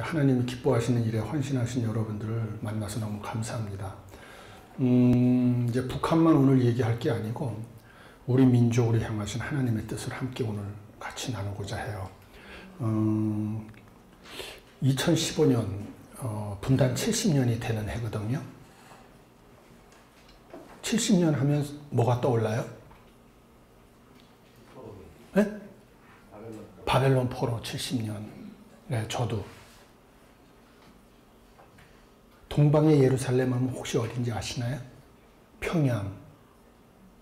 하나님이 기뻐하시는 일에 헌신하신 여러분들을 만나서 너무 감사합니다. 이제 북한만 오늘 얘기할 게 아니고 우리 민족으로 향하신 하나님의 뜻을 함께 오늘 같이 나누고자 해요. 2015년 분단 70년이 되는 해거든요. 70년 하면 뭐가 떠올라요? 네? 바벨론 포로 70년. 네, 저도. 동방의 예루살렘 하면 혹시 어딘지 아시나요? 평양.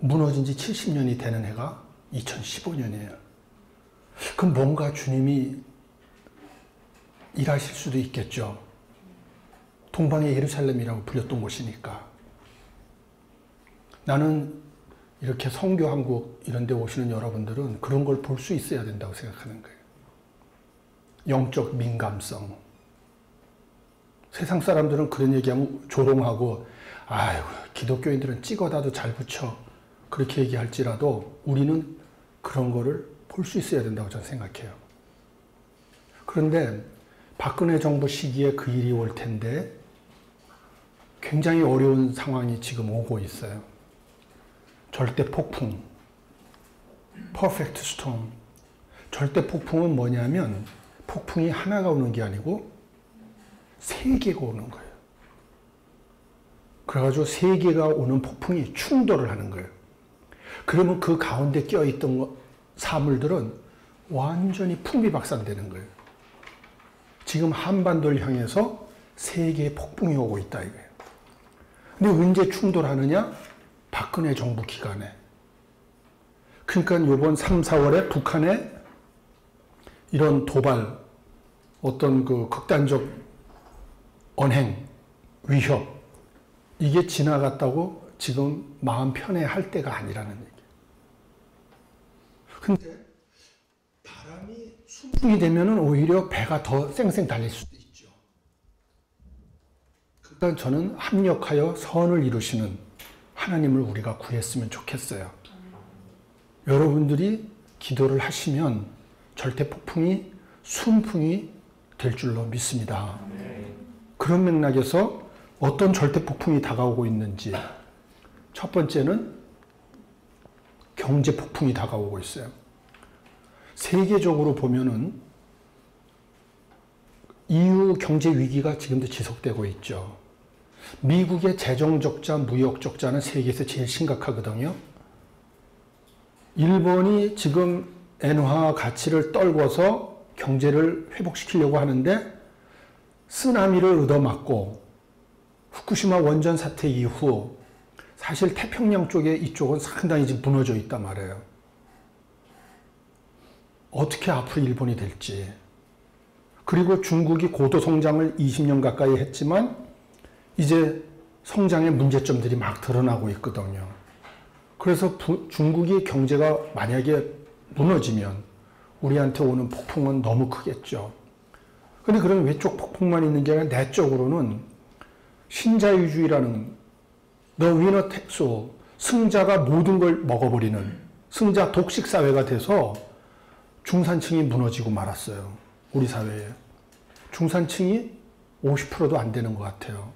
무너진 지 70년이 되는 해가 2015년이에요. 그럼 뭔가 주님이 일하실 수도 있겠죠. 동방의 예루살렘이라고 불렸던 곳이니까. 나는 이렇게 선교 한국 이런 데 오시는 여러분들은 그런 걸 볼 수 있어야 된다고 생각하는 거예요. 영적 민감성. 세상 사람들은 그런 얘기하면 조롱하고 아유 기독교인들은 찍어다도 잘 붙여 그렇게 얘기할지라도 우리는 그런 거를 볼 수 있어야 된다고 저는 생각해요. 그런데 박근혜 정부 시기에 그 일이 올 텐데 굉장히 어려운 상황이 지금 오고 있어요. 절대 폭풍, 퍼펙트 스톰. 절대 폭풍은 뭐냐면 폭풍이 하나가 오는 게 아니고 세 개가 오는 거예요. 그래가지고 세 개가 오는 폭풍이 충돌을 하는 거예요. 그러면 그 가운데 껴있던 사물들은 완전히 풍비박산되는 거예요. 지금 한반도를 향해서 세 개의 폭풍이 오고 있다 이거예요. 근데 언제 충돌하느냐? 박근혜 정부 기간에. 그러니까 이번 3, 4월에 북한의 이런 도발, 어떤 그 극단적 언행, 위협, 이게 지나갔다고 지금 마음 편해할 때가 아니라는 얘기예요. 근데 바람이 순풍이 되면은 오히려 배가 더 쌩쌩 달릴 수도 있죠. 그러니까 저는 합력하여 선을 이루시는 하나님을 우리가 구했으면 좋겠어요. 여러분들이 기도를 하시면 절대 폭풍이 순풍이 될 줄로 믿습니다. 그런 맥락에서 어떤 절대 폭풍이 다가오고 있는지, 첫 번째는 경제 폭풍이 다가오고 있어요. 세계적으로 보면은 EU 경제 위기가 지금도 지속되고 있죠. 미국의 재정 적자, 무역 적자는 세계에서 제일 심각하거든요. 일본이 지금 엔화 가치를 떨궈서 경제를 회복시키려고 하는데 쓰나미를 얻어맞고 후쿠시마 원전 사태 이후 사실 태평양 쪽에 이쪽은 상당히 지금 무너져 있단 말이에요. 어떻게 앞으로 일본이 될지. 그리고 중국이 고도 성장을 20년 가까이 했지만 이제 성장의 문제점들이 막 드러나고 있거든요. 그래서 중국의 경제가 만약에 무너지면 우리한테 오는 폭풍은 너무 크겠죠. 근데 그런 외적 폭풍만 있는 게 아니라 내적으로는 신자유주의라는 The winner takes all, 승자가 모든 걸 먹어버리는 승자 독식 사회가 돼서 중산층이 무너지고 말았어요. 우리 사회에. 중산층이 50%도 안 되는 것 같아요.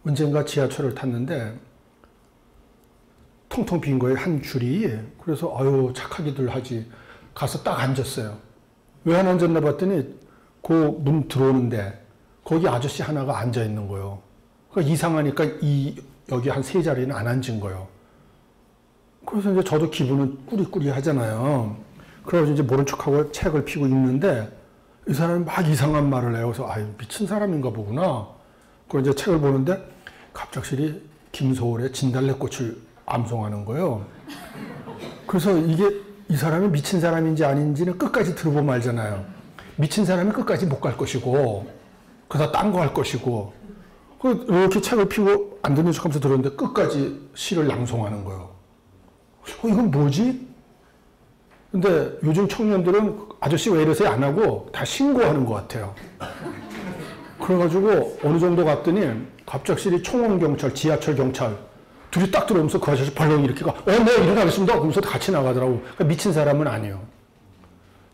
언젠가 지하철을 탔는데 텅텅 빈 거예요. 한 줄이. 그래서 아유 착하기들 하지. 가서 딱 앉았어요. 왜 안 앉았나 봤더니 그 문 들어오는데 거기 아저씨 하나가 앉아 있는 거예요. 그러니까 이상하니까 여기 한 세 자리는 안 앉은 거예요. 그래서 이제 저도 기분은 꾸리꾸리 하잖아요. 그래서 이제 모른 척하고 책을 펴고 읽는데 이 사람이 막 이상한 말을 해요. 그래서 아유 미친 사람인가 보구나. 그래서 이제 책을 보는데 갑작스레 김소월의 진달래꽃을 암송하는 거예요. 그래서 이게 이 사람이 미친 사람인지 아닌지는 끝까지 들어보면 알잖아요. 미친 사람이 끝까지 못 갈 것이고 그러다 딴 거 할 것이고 이렇게 책을 펴고 안 듣는 척하면서 들었는데 끝까지 시를 낭송하는 거예요. 이건 뭐지? 근데 요즘 청년들은 아저씨 왜 이러세요? 안 하고 다 신고하는 것 같아요. 그래가지고 어느 정도 갔더니 갑작스레 총원경찰, 지하철 경찰 둘이 딱 들어오면서 그 아저씨 벌렁 이렇게 가, 네, 일어나겠습니다. 그러면서 같이 나가더라고. 그러니까 미친 사람은 아니에요.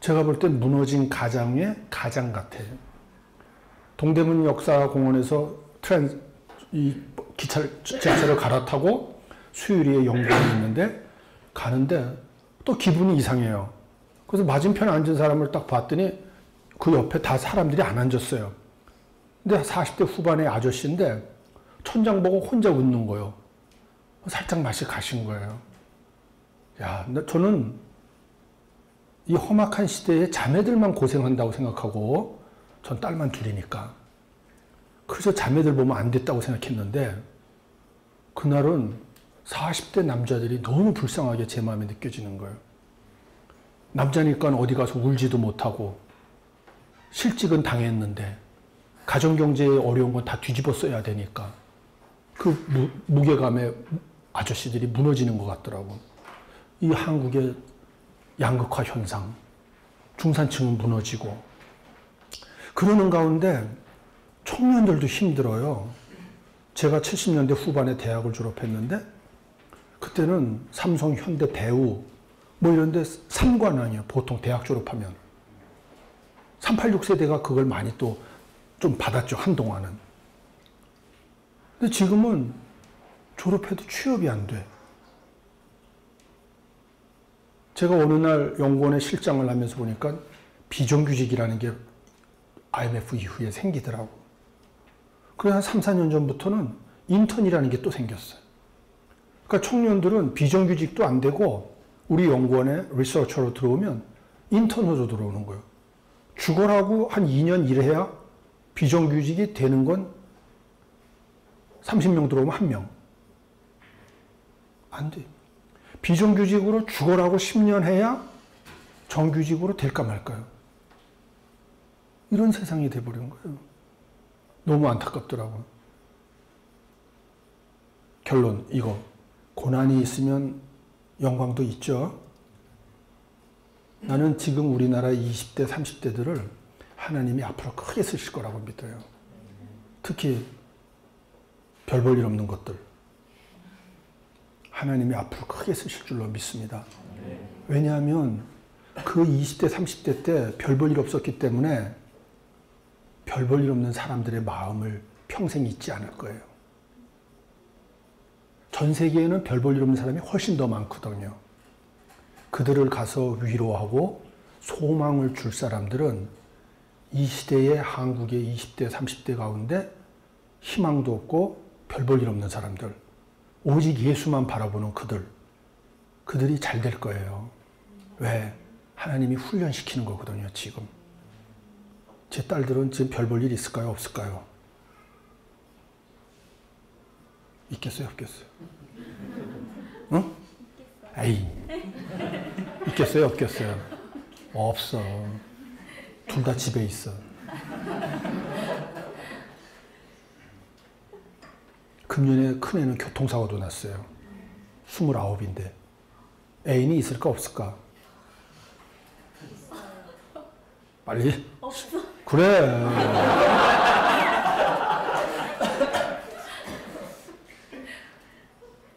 제가 볼 땐 무너진 가장의 가장 같아요. 동대문 역사공원에서 이 지하철을 갈아타고 수유리에 연구원이 있는데 가는데 또 기분이 이상해요. 그래서 맞은편에 앉은 사람을 딱 봤더니 그 옆에 다 사람들이 안 앉았어요. 근데 40대 후반의 아저씨인데 천장 보고 혼자 웃는 거예요. 살짝 맛이 가신 거예요. 야, 저는 이 험악한 시대에 자매들만 고생한다고 생각하고 전 딸만 둘이니까. 그래서 자매들 보면 안 됐다고 생각했는데 그날은 40대 남자들이 너무 불쌍하게 제 마음에 느껴지는 거예요. 남자니까 어디 가서 울지도 못하고 실직은 당했는데 가정경제에 어려운 건 다 뒤집어 써야 되니까 그 무게감에 아저씨들이 무너지는 것 같더라고. 이 한국의 양극화 현상, 중산층은 무너지고 그러는 가운데 청년들도 힘들어요. 제가 70년대 후반에 대학을 졸업했는데 그때는 삼성, 현대, 대우 뭐 이런 데 삼관 아니에요. 보통 대학 졸업하면. 386 세대가 그걸 많이 또 좀 받았죠. 한동안은. 근데 지금은 졸업해도 취업이 안 돼. 제가 어느 날 연구원에 실장을 하면서 보니까 비정규직이라는 게 IMF 이후에 생기더라고. 그래서 한 3, 4년 전부터는 인턴이라는 게 또 생겼어요. 그러니까 청년들은 비정규직도 안 되고 우리 연구원에 리서처로 들어오면 인턴으로 들어오는 거예요. 죽어라고 한 2년 일해야 비정규직이 되는 건 30명 들어오면 1명. 안 돼. 비정규직으로 죽어라고 10년 해야 정규직으로 될까 말까요? 이런 세상이 돼버린 거예요. 너무 안타깝더라고요. 결론, 이거. 고난이 있으면 영광도 있죠. 나는 지금 우리나라 20대, 30대들을 하나님이 앞으로 크게 쓰실 거라고 믿어요. 특히 별 볼 일 없는 것들. 하나님이 앞으로 크게 쓰실 줄로 믿습니다. 왜냐하면 그 20대, 30대 때 별 볼 일 없었기 때문에 별 볼 일 없는 사람들의 마음을 평생 잊지 않을 거예요. 전 세계에는 별 볼 일 없는 사람이 훨씬 더 많거든요. 그들을 가서 위로하고 소망을 줄 사람들은 이 시대의 한국의 20대, 30대 가운데 희망도 없고 별 볼 일 없는 사람들, 오직 예수만 바라보는 그들이 잘 될 거예요. 왜? 하나님이 훈련시키는 거거든요, 지금. 제 딸들은 지금 별 볼 일 있을까요, 없을까요? 있겠어요, 없겠어요? 응? 에이. 있겠어요, 없겠어요? 없어. 둘 다 집에 있어. 금년에 큰애는 교통사고도 났어요. 29인데. 애인이 있을까, 없을까? 빨리. 없어. 그래.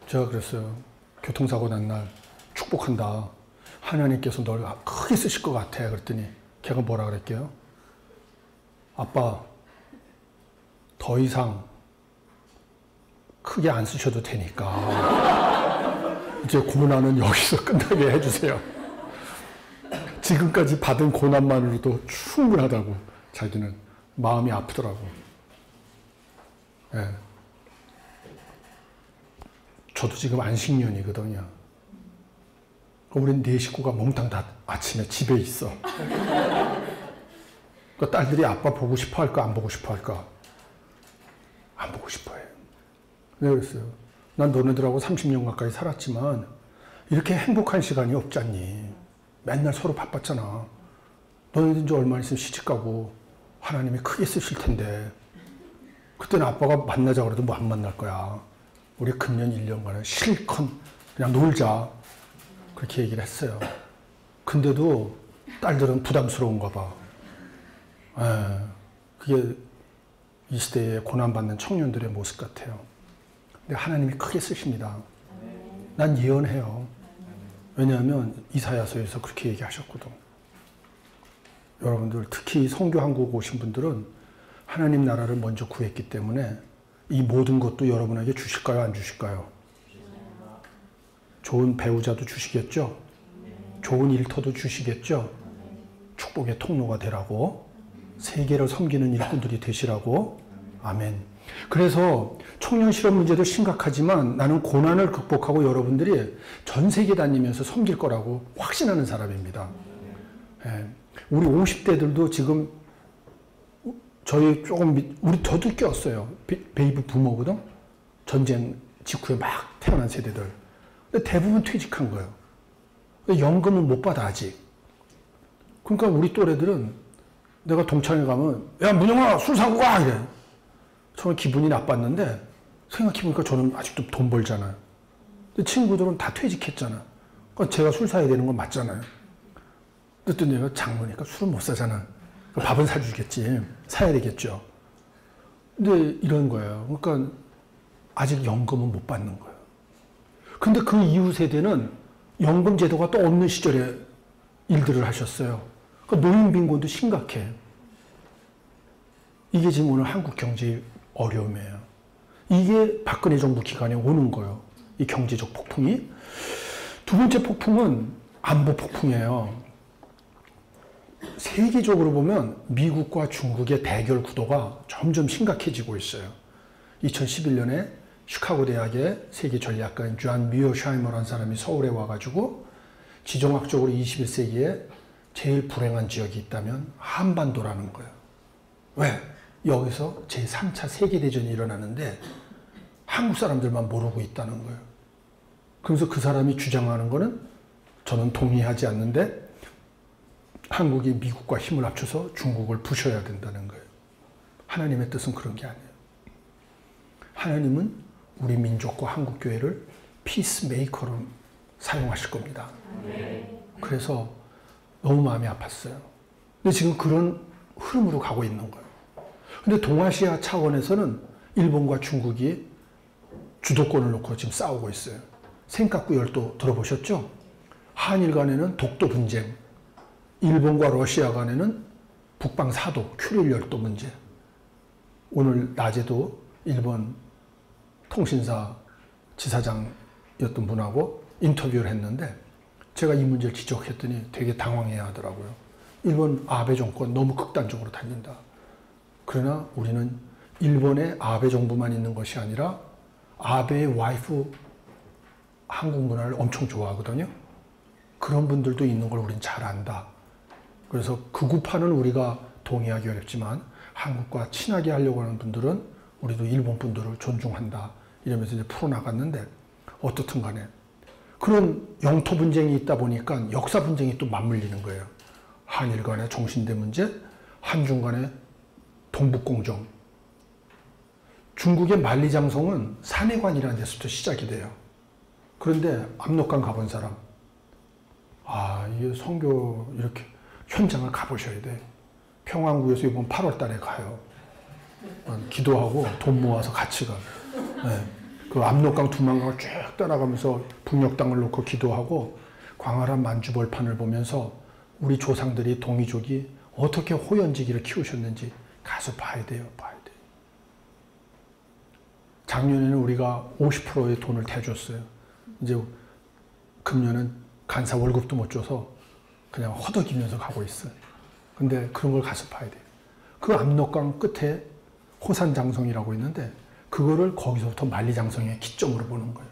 제가 그랬어요. 교통사고 난 날 축복한다. 하나님께서 널 크게 쓰실 것 같아. 그랬더니 걔가 뭐라 그랬게요? 아빠, 더 이상 크게 안 쓰셔도 되니까 이제 고난은 여기서 끝나게 해주세요. 지금까지 받은 고난만으로도 충분하다고 자기는 마음이 아프더라고. 예. 저도 지금 안식년이거든요. 우린 네 식구가 몽땅 다 아침에 집에 있어. 그 딸들이 아빠 보고 싶어 할까, 안 보고 싶어 할까? 안 보고 싶어 해. 내가 그랬어요. 난 너네들하고 30년 가까이 살았지만 이렇게 행복한 시간이 없잖니. 맨날 서로 바빴잖아. 너네들 이제 얼마 있으면 시집가고 하나님이 크게 쓰실 텐데 그때는 아빠가 만나자 그래도 뭐 안 만날 거야. 우리 금년 1년간은 실컷 그냥 놀자. 그렇게 얘기를 했어요. 근데도 딸들은 부담스러운가 봐. 그게 이 시대에 고난받는 청년들의 모습 같아요. 근데 하나님이 크게 쓰십니다. 난 예언해요. 왜냐하면 이사야서에서 그렇게 얘기하셨거든. 여러분들 특히 선교 한국 오신 분들은 하나님 나라를 먼저 구했기 때문에 이 모든 것도 여러분에게 주실까요? 안 주실까요? 좋은 배우자도 주시겠죠? 좋은 일터도 주시겠죠? 축복의 통로가 되라고, 세계를 섬기는 일꾼들이 되시라고. 아멘. 그래서 청년 실업 문제도 심각하지만 나는 고난을 극복하고 여러분들이 전 세계 다니면서 섬길 거라고 확신하는 사람입니다. 예. 우리 50대들도 지금 저희 조금 우리 더 늦게 왔어요. 베이비 부모거든. 전쟁 직후에 막 태어난 세대들. 근데 대부분 퇴직한 거예요. 연금은 못 받아 아직. 그러니까 우리 또래들은 내가 동창회 가면 야 문영아 술 사고 가 이래. 처음에 기분이 나빴는데 생각해보니까 저는 아직도 돈 벌잖아요. 근데 친구들은 다 퇴직했잖아. 그러니까 제가 술 사야 되는 건 맞잖아요. 그랬더니 내가 장모니까 술은 못 사잖아. 밥은 사주겠지. 사야 되겠죠. 근데 이런 거예요. 그러니까 아직 연금은 못 받는 거예요. 근데 그 이후 세대는 연금 제도가 또 없는 시절에 일들을 하셨어요. 그러니까 노인 빈곤도 심각해. 이게 지금 오늘 한국 경제의 어려움이에요. 이게 박근혜 정부 기간에 오는 거예요. 이 경제적 폭풍이. 두 번째 폭풍은 안보 폭풍이에요. 세계적으로 보면 미국과 중국의 대결 구도가 점점 심각해지고 있어요. 2011년에 시카고 대학의 세계 전략가인 존 미어샤이머라는 사람이 서울에 와가지고 지정학적으로 21세기에 제일 불행한 지역이 있다면 한반도라는 거예요. 왜? 여기서 제3차 세계대전이 일어나는데 한국 사람들만 모르고 있다는 거예요. 그래서 그 사람이 주장하는 거는 저는 동의하지 않는데 한국이 미국과 힘을 합쳐서 중국을 부셔야 된다는 거예요. 하나님의 뜻은 그런 게 아니에요. 하나님은 우리 민족과 한국교회를 피스메이커로 사용하실 겁니다. 그래서 너무 마음이 아팠어요. 근데 지금 그런 흐름으로 가고 있는 거예요. 근데 동아시아 차원에서는 일본과 중국이 주도권을 놓고 지금 싸우고 있어요. 센카쿠 열도 들어보셨죠? 한일 간에는 독도 분쟁, 일본과 러시아 간에는 북방 사도, 큐릴 열도 문제. 오늘 낮에도 일본 통신사 지사장이었던 분하고 인터뷰를 했는데 제가 이 문제를 지적했더니 되게 당황해야 하더라고요. 일본 아베 정권 너무 극단적으로 달린다. 그러나 우리는 일본의 아베 정부만 있는 것이 아니라 아베의 와이프 한국 문화를 엄청 좋아하거든요. 그런 분들도 있는 걸 우린 잘 안다. 그래서 극우파는 우리가 동의하기 어렵지만 한국과 친하게 하려고 하는 분들은 우리도 일본 분들을 존중한다. 이러면서 이제 풀어나갔는데 어떻든 간에 그런 영토 분쟁이 있다 보니까 역사 분쟁이 또 맞물리는 거예요. 한일 간의 정신대 문제, 한중 간의 동북공정. 중국의 만리장성은 산해관이라는 데서부터 시작이 돼요. 그런데 압록강 가본 사람, 이게 선교 이렇게 현장을 가보셔야 돼. 평안구에서 이번 8월 달에 가요. 기도하고 돈 모아서 같이 가. 네. 그 압록강 두만강을 쭉 따라가면서 북녘땅을 놓고 기도하고 광활한 만주벌판을 보면서 우리 조상들이 동이족이 어떻게 호연지기를 키우셨는지 가서 봐야 돼요. 봐야 돼. 작년에는 우리가 50%의 돈을 대줬어요. 이제 금년은 간사 월급도 못 줘서 그냥 허덕이면서 가고 있어요. 근데 그런 걸 가서 봐야 돼요. 그 압록강 끝에 호산장성이라고 있는데 그거를 거기서부터 만리장성의 기점으로 보는 거예요.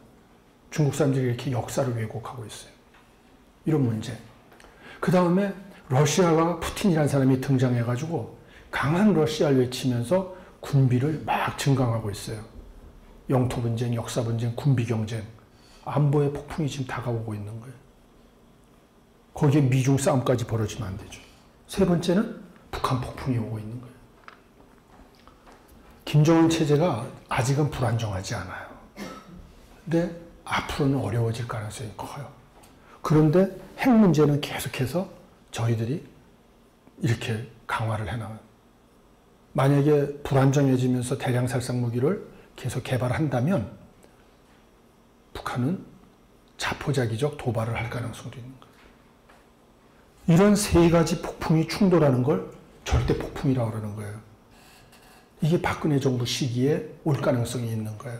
중국 사람들이 이렇게 역사를 왜곡하고 있어요. 이런 문제. 그 다음에 러시아가 푸틴이라는 사람이 등장해가지고 강한 러시아를 외치면서 군비를 막 증강하고 있어요. 영토 분쟁, 역사 분쟁, 군비 경쟁, 안보의 폭풍이 지금 다가오고 있는 거예요. 거기에 미중 싸움까지 벌어지면 안 되죠. 세 번째는 북한 폭풍이 오고 있는 거예요. 김정은 체제가 아직은 불안정하지 않아요. 근데 앞으로는 어려워질 가능성이 커요. 그런데 핵 문제는 계속해서 저희들이 이렇게 강화를 해나가요. 만약에 불안정해지면서 대량 살상 무기를 계속 개발한다면 북한은 자포자기적 도발을 할 가능성도 있는 거예요. 이런 세 가지 폭풍이 충돌하는 걸 절대 폭풍이라고 그러는 거예요. 이게 박근혜 정부 시기에 올 가능성이 있는 거예요.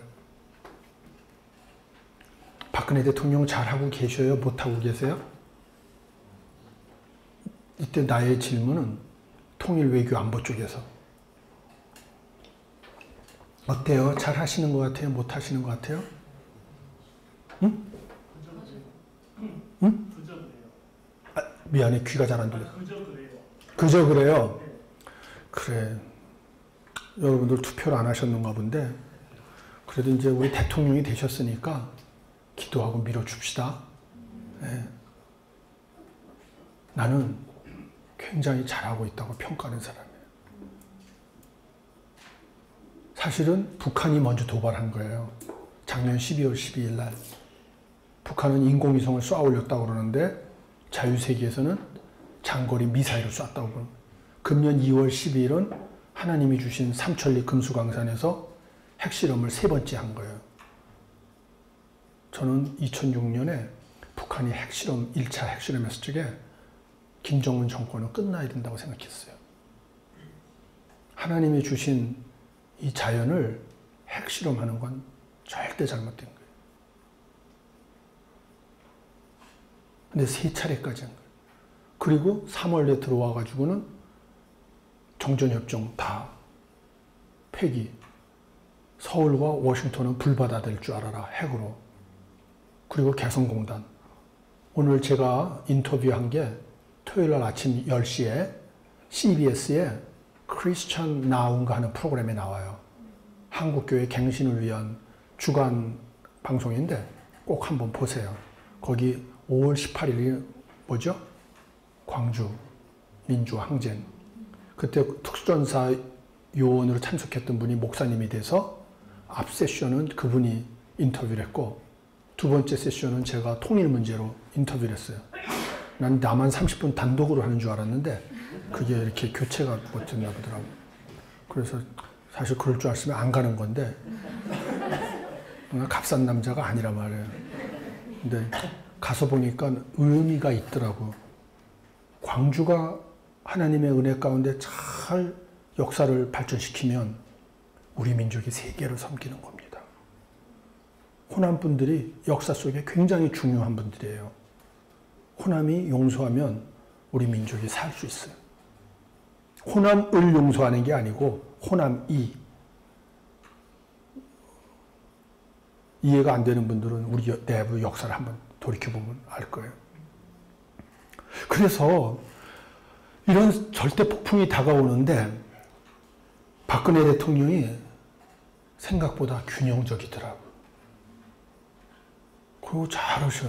박근혜 대통령 잘하고 계셔요? 못하고 계세요? 이때 나의 질문은 통일외교안보 쪽에서 어때요? 잘 하시는 것 같아요? 못 하시는 것 같아요? 응? 응? 아, 미안해, 귀가 잘 안 들려. 그저 그래요? 그래. 여러분들 투표를 안 하셨는가 본데, 그래도 이제 우리 대통령이 되셨으니까 기도하고 밀어줍시다. 네. 나는 굉장히 잘하고 있다고 평가하는 사람이에요. 사실은 북한이 먼저 도발한 거예요. 작년 12월 12일 날. 북한은 인공위성을 쏘아 올렸다고 그러는데 자유세계에서는 장거리 미사일을 쐈다고 그러고, 금년 2월 12일은 하나님이 주신 삼천리 금수강산에서 핵실험을 세 번째 한 거예요. 저는 2006년에 북한이 1차 핵실험했을 적에 김정은 정권은 끝나야 된다고 생각했어요. 하나님이 주신 이 자연을 핵실험하는 건 절대 잘못된 거예요. 근데 세 차례까지 한 거예요. 그리고 3월에 들어와 가지고는 정전협정 다 폐기. 서울과 워싱턴은 불바다 될 줄 알아라, 핵으로. 그리고 개성공단. 오늘 제가 인터뷰한 게 토요일 날 아침 10시에 CBS에 크리스천 나운가 하는 프로그램에 나와요. 한국교회 갱신을 위한 주간 방송인데 꼭 한번 보세요. 거기 5월 18일이 뭐죠? 광주 민주항쟁. 그때 특수전사 요원으로 참석했던 분이 목사님이 돼서 앞 세션은 그분이 인터뷰를 했고 두 번째 세션은 제가 통일 문제로 인터뷰를 했어요. 난 나만 30분 단독으로 하는 줄 알았는데 그게 이렇게 교체가 못 됐나 보더라고요. 그래서 사실 그럴 줄 알았으면 안 가는 건데 값싼 남자가 아니라 말이에요. 근데 가서 보니까 의미가 있더라고. 광주가 하나님의 은혜 가운데 잘 역사를 발전시키면 우리 민족이 세계를 섬기는 겁니다. 호남 분들이 역사 속에 굉장히 중요한 분들이에요. 호남이 용서하면 우리 민족이 살 수 있어요. 호남을 용서하는 게 아니고 호남이. 이해가 안 되는 분들은 우리 내부 역사를 한번 돌이켜보면 알 거예요. 그래서 이런 절대 폭풍이 다가오는데 박근혜 대통령이 생각보다 균형적이더라고요. 그리고 잘하셔.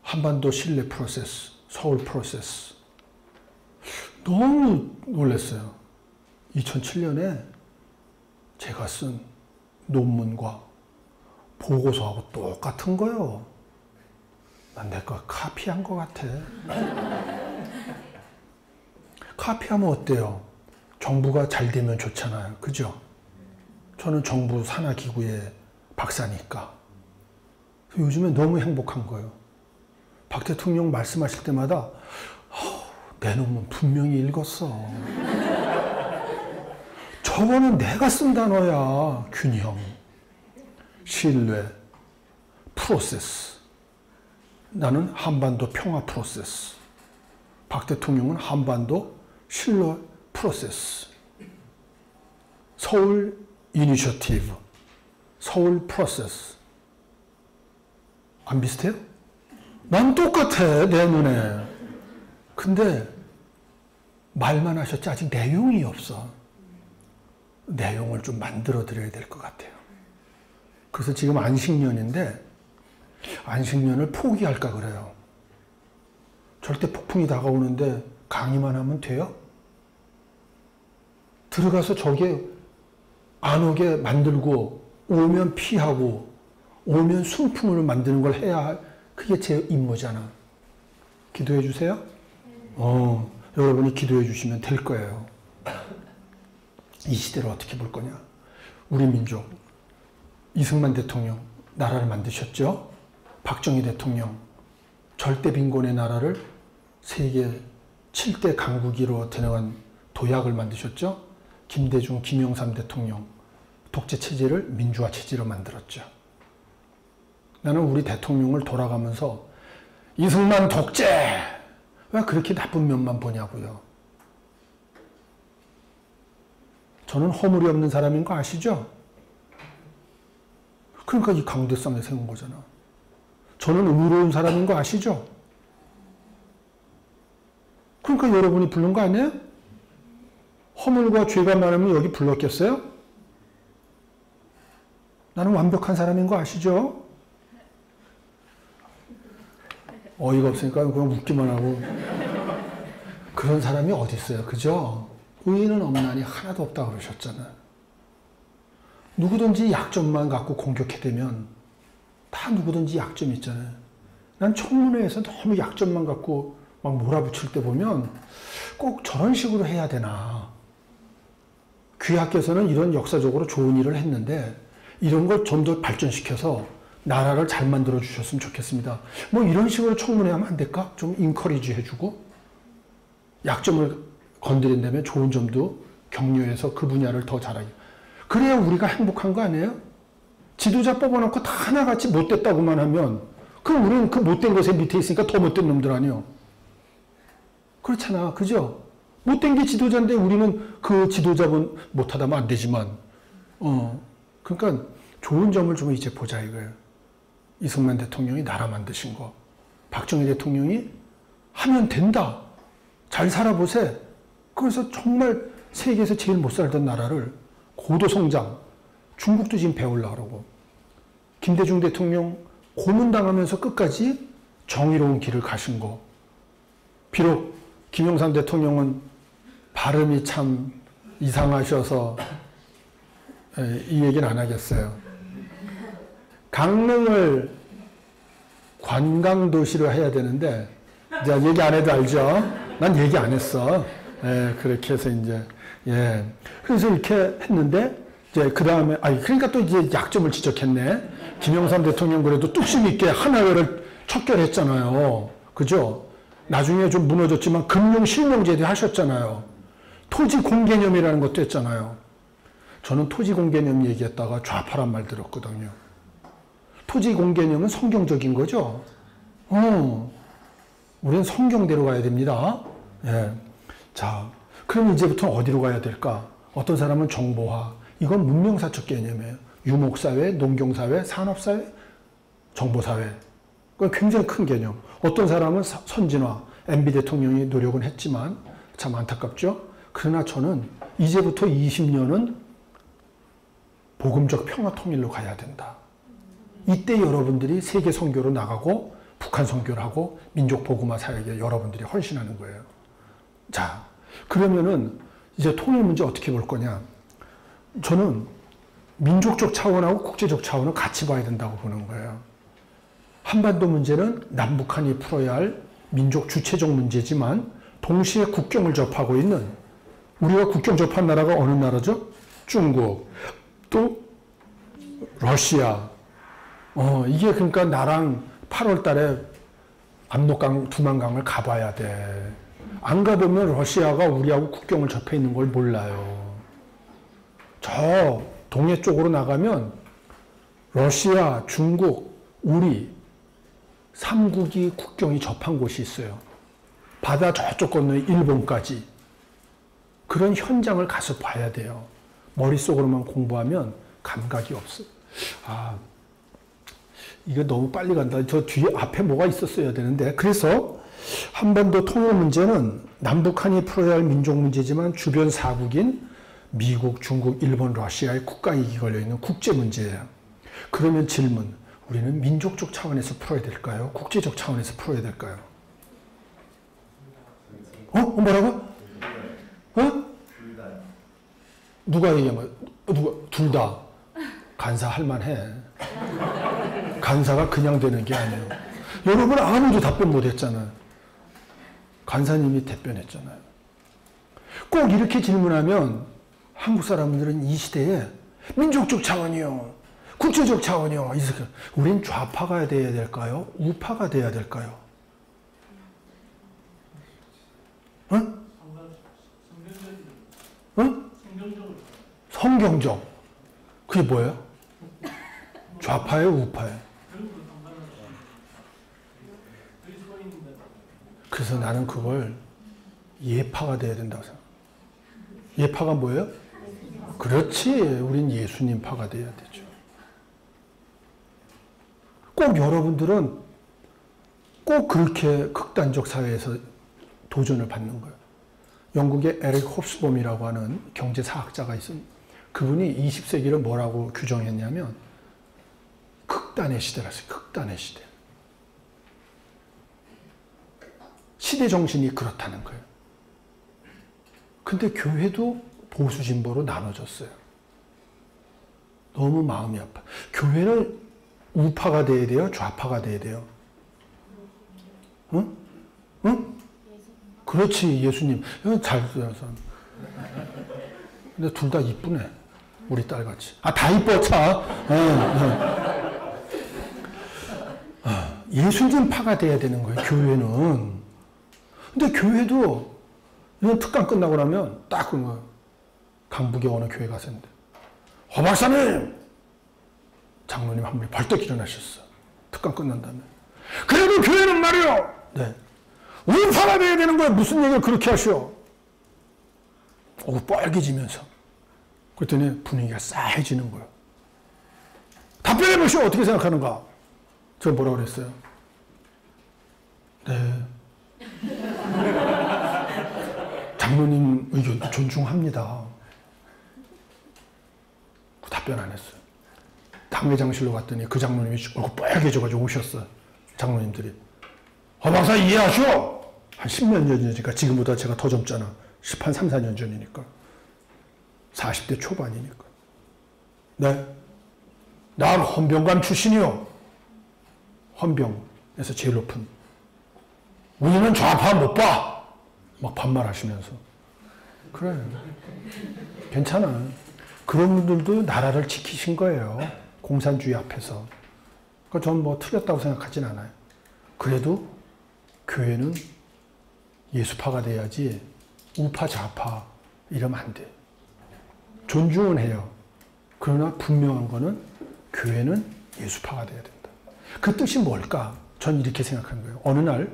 한반도 신뢰 프로세스, 서울 프로세스. 너무 놀랐어요. 2007년에 제가 쓴 논문과 보고서하고 똑같은 거예요. 난 내 거 카피한 것 같아. 카피하면 어때요? 정부가 잘 되면 좋잖아요. 그죠? 저는 정부 산하기구의 박사니까. 요즘에 너무 행복한 거예요. 박 대통령 말씀하실 때마다 내 논문 분명히 읽었어. 저거는 내가 쓴 단어야. 균형, 신뢰, 프로세스. 나는 한반도 평화 프로세스. 박 대통령은 한반도 신뢰 프로세스. 서울 이니셔티브, 서울 프로세스. 안 비슷해요? 난 똑같아, 내 눈에. 근데 말만 하셨지 아직 내용이 없어. 내용을 좀 만들어 드려야 될 것 같아요. 그래서 지금 안식년인데 안식년을 포기할까 그래요. 절대 폭풍이 다가오는데 강의만 하면 돼요? 들어가서 저게 안 오게 만들고 오면 피하고 오면 순풍을 만드는 걸 해야 그게 제 임무잖아. 기도해 주세요. 여러분이 기도해 주시면 될 거예요. 이 시대를 어떻게 볼 거냐. 우리 민족, 이승만 대통령 나라를 만드셨죠. 박정희 대통령 절대 빈곤의 나라를 세계 7대 강국으로 데려간 도약을 만드셨죠. 김대중, 김영삼 대통령. 독재 체제를 민주화 체제로 만들었죠. 나는 우리 대통령을 돌아가면서 이승만 독재! 왜 그렇게 나쁜 면만 보냐고요. 저는 허물이 없는 사람인 거 아시죠? 그러니까 이 강대상에 세운 거잖아. 저는 의로운 사람인 거 아시죠? 그러니까 여러분이 부른 거 아니에요? 허물과 죄가 많으면 여기 불렀겠어요? 나는 완벽한 사람인 거 아시죠? 어이가 없으니까 그냥 웃기만 하고. 그런 사람이 어디 있어요, 그죠? 의인은 없나니 하나도 없다 그러셨잖아요. 누구든지 약점만 갖고 공격해대면 다 누구든지 약점이 있잖아요. 난 청문회에서 너무 약점만 갖고 막 몰아붙일 때 보면 꼭 저런 식으로 해야 되나. 귀하께서는 이런 역사적으로 좋은 일을 했는데 이런 걸 좀 더 발전시켜서 나라를 잘 만들어 주셨으면 좋겠습니다. 뭐 이런 식으로 청문회하면 안 될까? 좀 인커리지 해주고 약점을 건드린다면 좋은 점도 격려해서 그 분야를 더 잘하게. 그래야 우리가 행복한 거 아니에요? 지도자 뽑아놓고 다 하나같이 못됐다고만 하면 그럼 우리는 그 못된 것에 밑에 있으니까 더 못된 놈들 아니에요? 그렇잖아. 그죠? 못된 게 지도자인데 우리는 그 지도자분 못하다면 안 되지만 그러니까 좋은 점을 좀 이제 보자 이거예요. 이승만 대통령이 나라 만드신 거. 박정희 대통령이 하면 된다. 잘 살아보세. 그래서 정말 세계에서 제일 못 살던 나라를 고도 성장. 중국도 지금 배우려고 그러고. 김대중 대통령 고문당하면서 끝까지 정의로운 길을 가신 거. 비록 김영삼 대통령은 발음이 참 이상하셔서 이 얘기는 안 하겠어요. 강릉을 관광도시로 해야 되는데 이제 얘기 안 해도 알죠? 난 얘기 안 했어. 그렇게 해서 이제 그래서 이렇게 했는데 이제 그 다음에 그러니까 또 이제 약점을 지적했네. 김영삼 대통령 그래도 뚝심 있게 하나회를 척결했잖아요. 그죠? 나중에 좀 무너졌지만 금융실명제도 하셨잖아요. 토지공개념이라는 것도 했잖아요. 저는 토지공개념 얘기했다가 좌파란 말 들었거든요. 토지공개념은 성경적인 거죠. 우리는 성경대로 가야 됩니다. 자, 그럼 이제부터 어디로 가야 될까? 어떤 사람은 정보화. 이건 문명사적 개념이에요. 유목사회, 농경사회, 산업사회, 정보사회. 그건 굉장히 큰 개념. 어떤 사람은 선진화. MB 대통령이 노력은 했지만 참 안타깝죠. 그러나 저는 이제부터 20년은 복음적 평화 통일로 가야 된다. 이때 여러분들이 세계 선교로 나가고 북한 선교를 하고 민족 복음화 사역에 여러분들이 헌신하는 거예요. 자, 그러면은 이제 통일 문제 어떻게 볼 거냐? 저는 민족적 차원하고 국제적 차원을 같이 봐야 된다고 보는 거예요. 한반도 문제는 남북한이 풀어야 할 민족 주체적 문제지만 동시에 국경을 접하고 있는 우리가 국경 접한 나라가 어느 나라죠? 중국, 또 러시아. 이게 그러니까 나랑 8월 달에 압록강, 두만강을 가봐야 돼. 안 가보면 러시아가 우리하고 국경을 접해 있는 걸 몰라요. 저 동해 쪽으로 나가면 러시아, 중국, 우리 3국이 국경이 접한 곳이 있어요. 바다 저쪽 건너 일본까지. 그런 현장을 가서 봐야 돼요. 머릿속으로만 공부하면 감각이 없어. 이거 너무 빨리 간다. 저 뒤에 앞에 뭐가 있었어야 되는데. 그래서 한반도 통일 문제는 남북한이 풀어야 할 민족 문제지만 주변 4국인 미국, 중국, 일본, 러시아의 국가 이익이 걸려있는 국제 문제예요. 그러면 질문. 우리는 민족적 차원에서 풀어야 될까요? 국제적 차원에서 풀어야 될까요? 뭐라고? 누가 얘기한 거야? 둘 다. 간사 할 만해. 간사가 그냥 되는 게 아니에요. 여러분 아무도 답변 못 했잖아요. 간사님이 답변했잖아요. 꼭 이렇게 질문하면 한국 사람들은 이 시대에 민족적 차원이요. 국제적 차원이요. 우린 좌파가 돼야 될까요? 우파가 돼야 될까요? 성경적. 그게 뭐예요? 좌파예요, 우파예요? 그래서 나는 그걸 예파가 돼야 된다고 생각해. 예파가 뭐예요? 그렇지. 우린 예수님 파가 돼야 되죠. 꼭 여러분들은 꼭 그렇게 극단적 사회에서 도전을 받는 거예요. 영국의 에릭 홉스범이라고 하는 경제사학자가 있습니다. 그분이 20세기를 뭐라고 규정했냐면 극단의 시대라서요. 극단의 시대. 시대 정신이 그렇다는 거예요. 근데 교회도 보수 진보로 나눠졌어요. 너무 마음이 아파. 교회는 우파가 돼야 돼요? 좌파가 돼야 돼요? 응? 응? 그렇지, 예수님. 이건 잘 들어서. 근데 둘 다 이쁘네. 우리 딸같이. 아, 다 이뻐, 차. 예수님 파가 돼야 되는 거예요, 교회는. 근데 교회도 이런 특강 끝나고 나면 딱 그런 거예요. 강북에 어느 교회 가서 했는데, 허 박사님! 장로님 한 분이 벌떡 일어나셨어. 특강 끝난 다음에. 그래도 교회는 말이요! 네. 우파가 돼야 되는 거예요. 무슨 얘기를 그렇게 하시오? 빨개지면서. 그랬더니 분위기가 싸해지는 거예요. 답변해 보시오. 어떻게 생각하는가? 제가 뭐라고 그랬어요? 네. 장로님 의견도 존중합니다. 답변 안 했어요. 당회장실로 갔더니 그 장로님이 얼굴 빨개져가지고 오셨어요. 장로님들이. 박사 이해하시오? 한 10몇 년 전이니까 지금보다 제가 더 젊잖아. 3, 4년 전이니까. 40대 초반이니까. 네. 난 헌병관 출신이요. 헌병에서 제일 높은. 우리는 좌파 못 봐. 막 반말하시면서. 그래. 괜찮아. 그런 분들도 나라를 지키신 거예요. 공산주의 앞에서. 그러니까 전 뭐 틀렸다고 생각하진 않아요. 그래도 교회는 예수파가 돼야지 우파 좌파 이러면 안 돼. 존중은 해요. 그러나 분명한 거는 교회는 예수파가 돼야 된다. 그 뜻이 뭘까? 전 이렇게 생각하는 거예요. 어느 날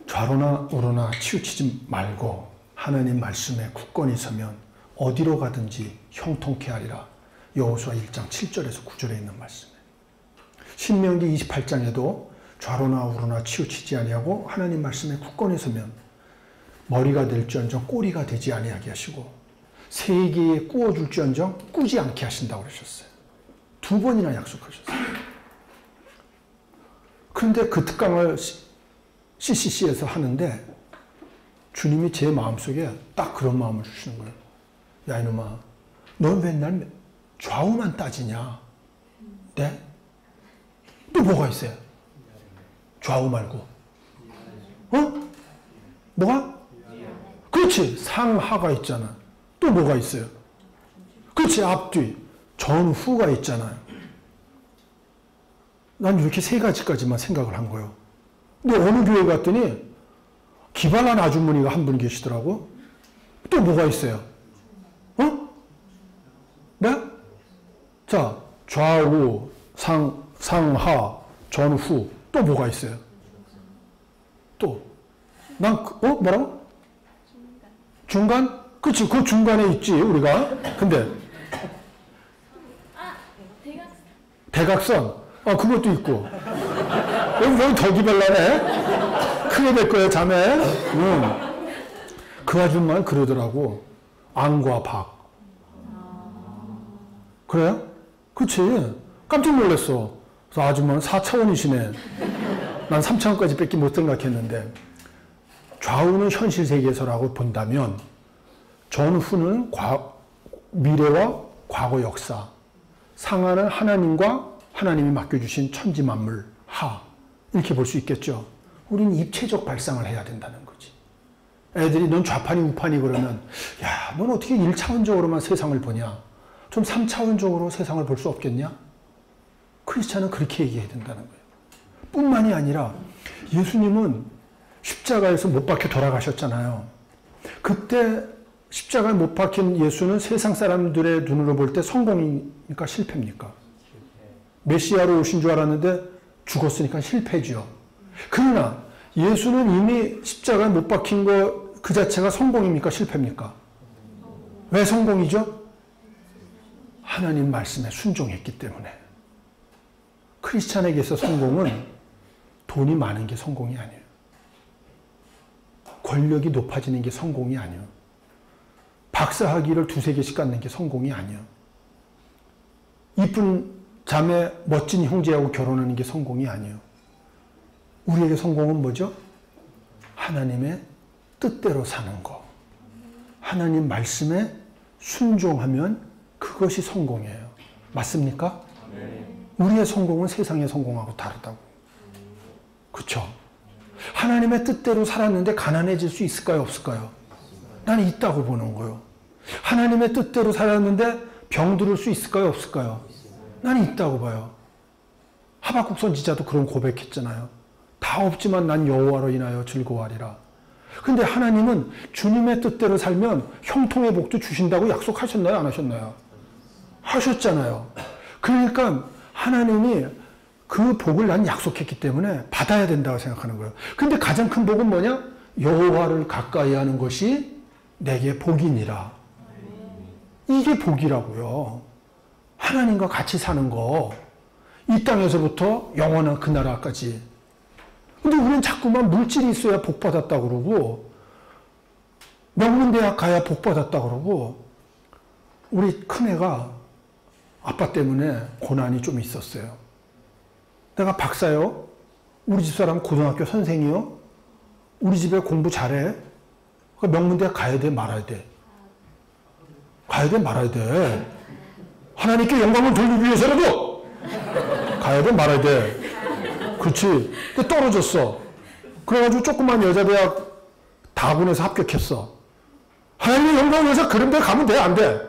좌로나 우로나 치우치지 말고 하나님 말씀에 굳건히 서면 어디로 가든지 형통케 하리라. 여호수아 1장 7절에서 9절에 있는 말씀이에요. 신명기 28장에도 좌로나 우로나 치우치지 아니하고 하나님 말씀에 굳건히 서면 머리가 될지언정 꼬리가 되지 아니하게 하시고 세계에 꾸어줄지언정 꾸지 않게 하신다고 그러셨어요. 2번이나 약속하셨어요. 그런데 그 특강을 CCC에서 하는데 주님이 제 마음속에 딱 그런 마음을 주시는 거예요. 야 이놈아, 넌 맨날 좌우만 따지냐? 네? 또 뭐가 있어요? 좌우 말고. 어? 뭐가? 그렇지. 상하가 있잖아. 또 뭐가 있어요? 그렇지. 앞뒤. 전후가 있잖아요. 난 이렇게 3가지까지만 생각을 한 거예요. 근데 어느 교회 갔더니 기발한 아주머니가 한 분 계시더라고. 또 뭐가 있어요? 어? 네? 자, 좌우, 상하, 전후. 또 뭐가 있어요? 또. 뭐라고? 중간? 그치, 그 중간에 있지, 우리가. 근데. 대각선. 그것도 있고. 여기 더 기발라네? 크게 될 거야, 자매. 그 아줌마는 그러더라고. 앙과 박. 그래요? 그치. 깜짝 놀랐어. 그래서 아줌마는 4차원이시네. 난 3차원까지 뺏기 못 생각했는데. 좌우는 현실 세계에서라고 본다면, 전후는 미래와 과거 역사, 상하는 하나님과 하나님이 맡겨주신 천지 만물, 하. 이렇게 볼 수 있겠죠. 우리는 입체적 발상을 해야 된다는 거지. 애들이 넌 좌파니 우파니 그러면 야, 넌 어떻게 1차원적으로만 세상을 보냐? 좀 3차원적으로 세상을 볼 수 없겠냐? 크리스찬은 그렇게 얘기해야 된다는 거예요. 뿐만이 아니라 예수님은 십자가에서 못 박혀 돌아가셨잖아요. 그때 십자가에 못 박힌 예수는 세상 사람들의 눈으로 볼 때 성공입니까? 실패입니까? 메시아로 오신 줄 알았는데 죽었으니까 실패죠. 그러나 예수는 이미 십자가에 못 박힌 거 그 자체가 성공입니까? 실패입니까? 왜 성공이죠? 하나님 말씀에 순종했기 때문에. 크리스찬에게서 성공은 돈이 많은 게 성공이 아니에요. 권력이 높아지는 게 성공이 아니에요. 박사학위를 2-3개씩 갖는 게 성공이 아니에요. 이쁜 자매, 멋진 형제하고 결혼하는 게 성공이 아니에요. 우리에게 성공은 뭐죠? 하나님의 뜻대로 사는 거. 하나님 말씀에 순종하면 그것이 성공이에요. 맞습니까? 우리의 성공은 세상의 성공하고 다르다고. 그렇죠? 하나님의 뜻대로 살았는데 가난해질 수 있을까요? 없을까요? 나는 있다고 보는 거예요. 하나님의 뜻대로 살았는데 병들을 수 있을까요? 없을까요? 나는 있다고 봐요. 하박국 선지자도 그런 고백했잖아요. 다 없지만 난 여호와로 인하여 즐거워하리라. 근데 하나님은 주님의 뜻대로 살면 형통의 복도 주신다고 약속하셨나요? 안 하셨나요? 하셨잖아요. 그러니까 하나님이 그 복을 난 약속했기 때문에 받아야 된다고 생각하는 거예요. 근데 가장 큰 복은 뭐냐? 여호와를 가까이 하는 것이 내게 복이니라. 이게 복이라고요. 하나님과 같이 사는 거. 이 땅에서부터 영원한 그 나라까지. 근데 우리는 자꾸만 물질이 있어야 복 받았다고 그러고, 명문대학 가야 복 받았다고 그러고, 우리 큰애가 아빠 때문에 고난이 좀 있었어요. 내가 박사요? 우리 집사람 고등학교 선생이요? 우리 집에 공부 잘해? 명문대학 가야 돼? 말아야 돼? 가야 돼? 말아야 돼? 하나님께 영광을 돌리기 위해서라도 가야 돼? 말아야 돼? 그렇지. 근데 떨어졌어. 그래가지고 조그만 여자대학 다군에서 합격했어. 하나님의 영광을 위해서 그런 데 가면 돼? 안 돼?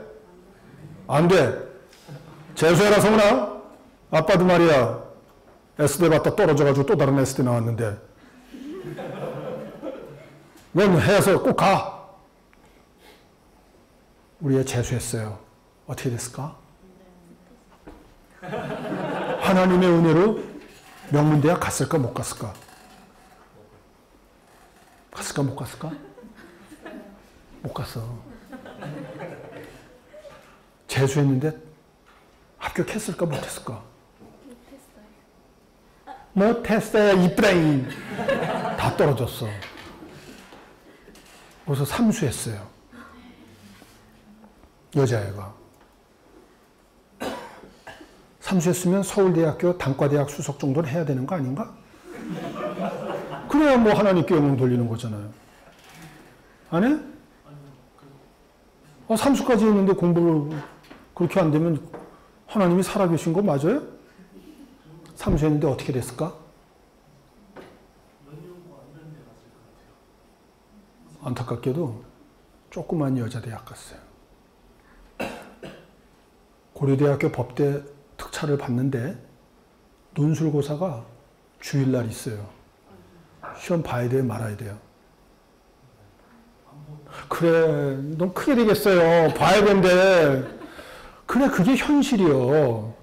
안 돼. 재수해라 성은아. 아빠도 말이야. S대 봤다 떨어져가지고 또 다른 S대 나왔는데 넌 해서 꼭 가. 우리 애 재수했어요. 어떻게 됐을까? 하나님의 은혜로 명문대학 갔을까 못 갔을까? 갔을까 못 갔을까? 못 갔어. 재수했는데 합격했을까 못했을까? 못했어요. 이브라임. 다 떨어졌어. 그래서 삼수했어요. 여자애가. 삼수했으면 서울대학교 단과대학 수석 정도는 해야 되는 거 아닌가? 그래야 뭐 하나님께 영광 돌리는 거잖아요. 안 해? 삼수까지 했는데 공부를 그렇게 안 되면 하나님이 살아계신 거 맞아요? 삼수했는데 어떻게 됐을까? 안타깝게도 조그만 여자대학 갔어요. 고려대학교 법대 특차를 봤는데 논술고사가 주일날 있어요. 시험 봐야 돼요? 말아야 돼요? 그래, 넌 크게 되겠어요. 봐야 된대. 그래, 그게 현실이요.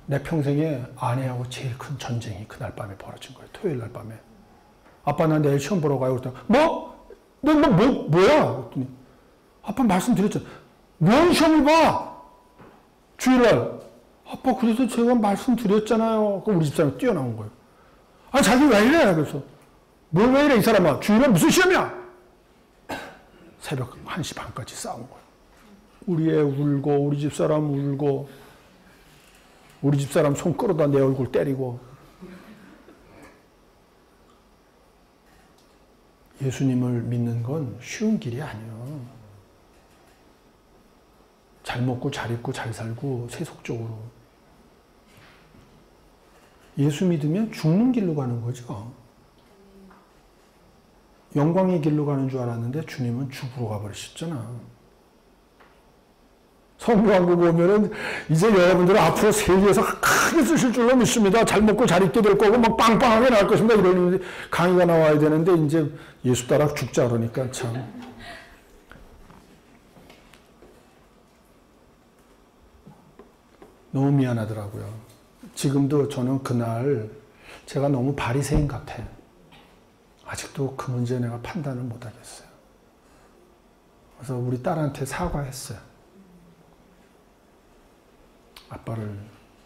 내 평생에 아내하고 제일 큰 전쟁이 그날 밤에 벌어진 거예요. 토요일 날 밤에. 아빠 나 내일 시험 보러 가요. 그랬더니 뭐? 뭐야? 그랬더니 아빠 말씀드렸잖아. 뭔 시험을 봐? 주일날. 아빠 그래서 제가 말씀드렸잖아요. 그럼 우리 집사람이 뛰어나온 거예요. 아니 자기 왜 이래? 그래서 뭘 왜 이래 이 사람아. 주일날 무슨 시험이야? 새벽 1시 반까지 싸운 거예요. 우리 애 울고 우리 집사람 울고 우리 집사람 손 끌어다 내 얼굴 때리고. 예수님을 믿는 건 쉬운 길이 아니에요. 잘 먹고 잘 입고 잘 살고 세속적으로. 예수 믿으면 죽는 길로 가는 거죠. 영광의 길로 가는 줄 알았는데 주님은 죽으러 가버리셨잖아. 성경한국 보면은 이제 여러분들은 앞으로 세계에서 크게 쓰실 줄로 믿습니다. 잘 먹고 잘 입게 될 거고 막 빵빵하게 나올 것입니다. 이런 강의가 나와야 되는데 이제 예수 따라 죽자 그러니까 참. 너무 미안하더라고요. 지금도 저는 그날 제가 너무 바리새인 같아요. 아직도 그 문제 내가 판단을 못 하겠어요. 그래서 우리 딸한테 사과했어요. 아빠를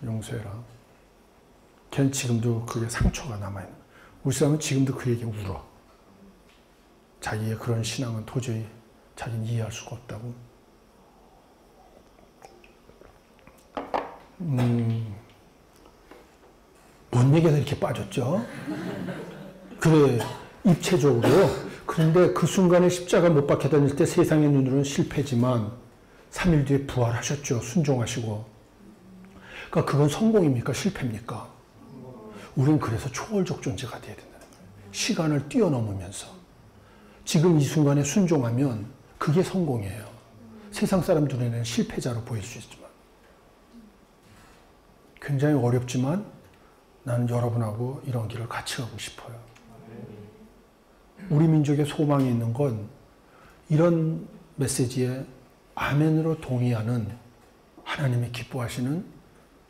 용서해라. 걔는 지금도 그게 상처가 남아있는 거예요. 우리 사람은 지금도 그 얘기 울어. 자기의 그런 신앙은 도저히 자기는 이해할 수가 없다고. 뭔 얘기가 이렇게 빠졌죠? 그래, 입체적으로. 그런데 그 순간에 십자가 못 박혀 다닐 때 세상의 눈으로는 실패지만 3일 뒤에 부활하셨죠. 순종하시고. 그러니까 그건 성공입니까? 실패입니까? 우린 그래서 초월적 존재가 돼야 된다는 거예요. 시간을 뛰어넘으면서. 지금 이 순간에 순종하면 그게 성공이에요. 세상 사람 눈에는 실패자로 보일 수 있지만. 굉장히 어렵지만 나는 여러분하고 이런 길을 같이 가고 싶어요. 우리 민족의 소망이 있는 건 이런 메시지에 아멘으로 동의하는 하나님이 기뻐하시는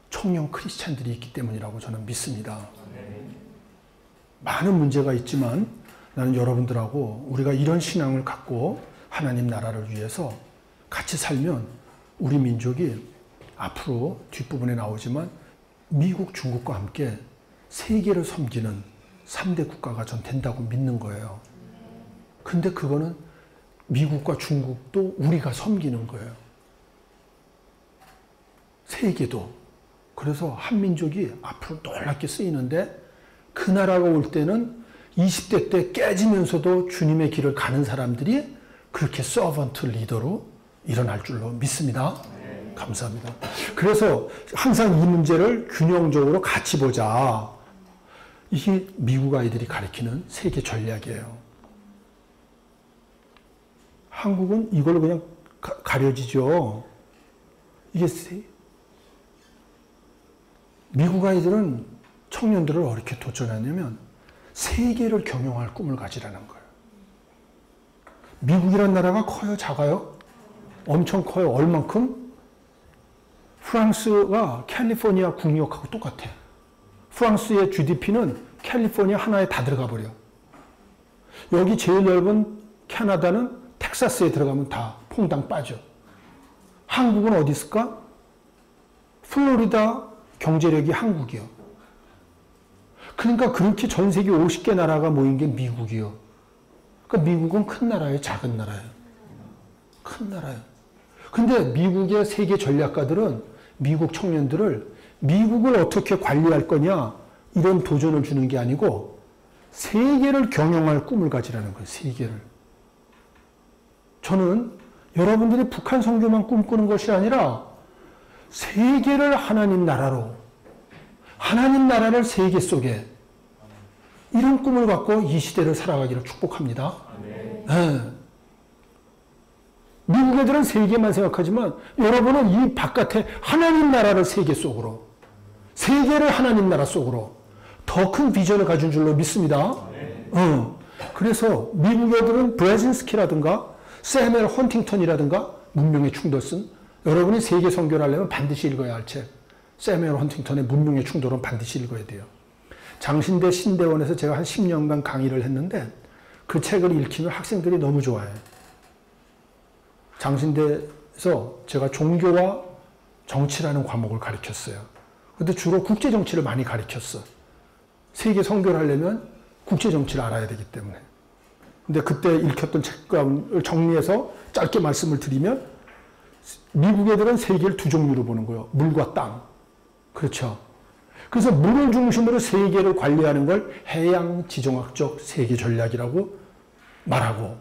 청년 크리스찬들이 있기 때문이라고 저는 믿습니다. 많은 문제가 있지만 나는 여러분들하고 우리가 이런 신앙을 갖고 하나님 나라를 위해서 같이 살면 우리 민족이 앞으로 뒷부분에 나오지만 미국, 중국과 함께 세계를 섬기는 3대 국가가 전 된다고 믿는 거예요. 근데 그거는 미국과 중국도 우리가 섬기는 거예요. 세계도. 그래서 한민족이 앞으로 놀랍게 쓰이는데 그 나라가 올 때는 20대 때 깨지면서도 주님의 길을 가는 사람들이 그렇게 서번트 리더로 일어날 줄로 믿습니다. 감사합니다. 그래서 항상 이 문제를 균형적으로 같이 보자. 이게 미국 아이들이 가리키는 세계 전략이에요. 한국은 이걸로 그냥 가려지죠. 이게 미국 아이들은 청년들을 어떻게 도전하냐면 세계를 경영할 꿈을 가지라는 거예요. 미국이란 나라가 커요? 작아요? 엄청 커요. 얼만큼? 프랑스가 캘리포니아 국력하고 똑같아. 프랑스의 GDP는 캘리포니아 하나에 다 들어가 버려. 여기 제일 넓은 캐나다는 텍사스에 들어가면 다 퐁당 빠져. 한국은 어디 있을까? 플로리다 경제력이 한국이요. 그러니까 그렇게 전 세계 50개 나라가 모인 게 미국이요. 그러니까 미국은 큰 나라예요? 작은 나라예요? 큰 나라예요. 근데 미국의 세계 전략가들은 미국 청년들을 미국을 어떻게 관리할 거냐 이런 도전을 주는 게 아니고 세계를 경영할 꿈을 가지라는 거예요. 세계를. 저는 여러분들이 북한 선교만 꿈꾸는 것이 아니라 세계를 하나님 나라로, 하나님 나라를 세계 속에 이런 꿈을 갖고 이 시대를 살아가기를 축복합니다. 네. 미국 애들은 세계만 생각하지만 여러분은 이 바깥에 하나님 나라를 세계 속으로, 세계를 하나님 나라 속으로 더 큰 비전을 가진 줄로 믿습니다. 그래서 미국 애들은 브레진스키라든가 세멜 헌팅턴이라든가 문명의 충돌 쓴, 여러분이 세계 선교를 하려면 반드시 읽어야 할 책, 세멜 헌팅턴의 문명의 충돌은 반드시 읽어야 돼요. 장신대 신대원에서 제가 한 10년간 강의를 했는데 그 책을 읽히면 학생들이 너무 좋아해요. 장신대에서 제가 종교와 정치라는 과목을 가르쳤어요. 근데 주로 국제정치를 많이 가르쳤어. 세계 선교를 하려면 국제정치를 알아야 되기 때문에. 근데 그때 읽혔던 책을 정리해서 짧게 말씀을 드리면 미국 애들은 세계를 두 종류로 보는 거예요. 물과 땅. 그렇죠. 그래서 물을 중심으로 세계를 관리하는 걸 해양 지정학적 세계 전략이라고 말하고,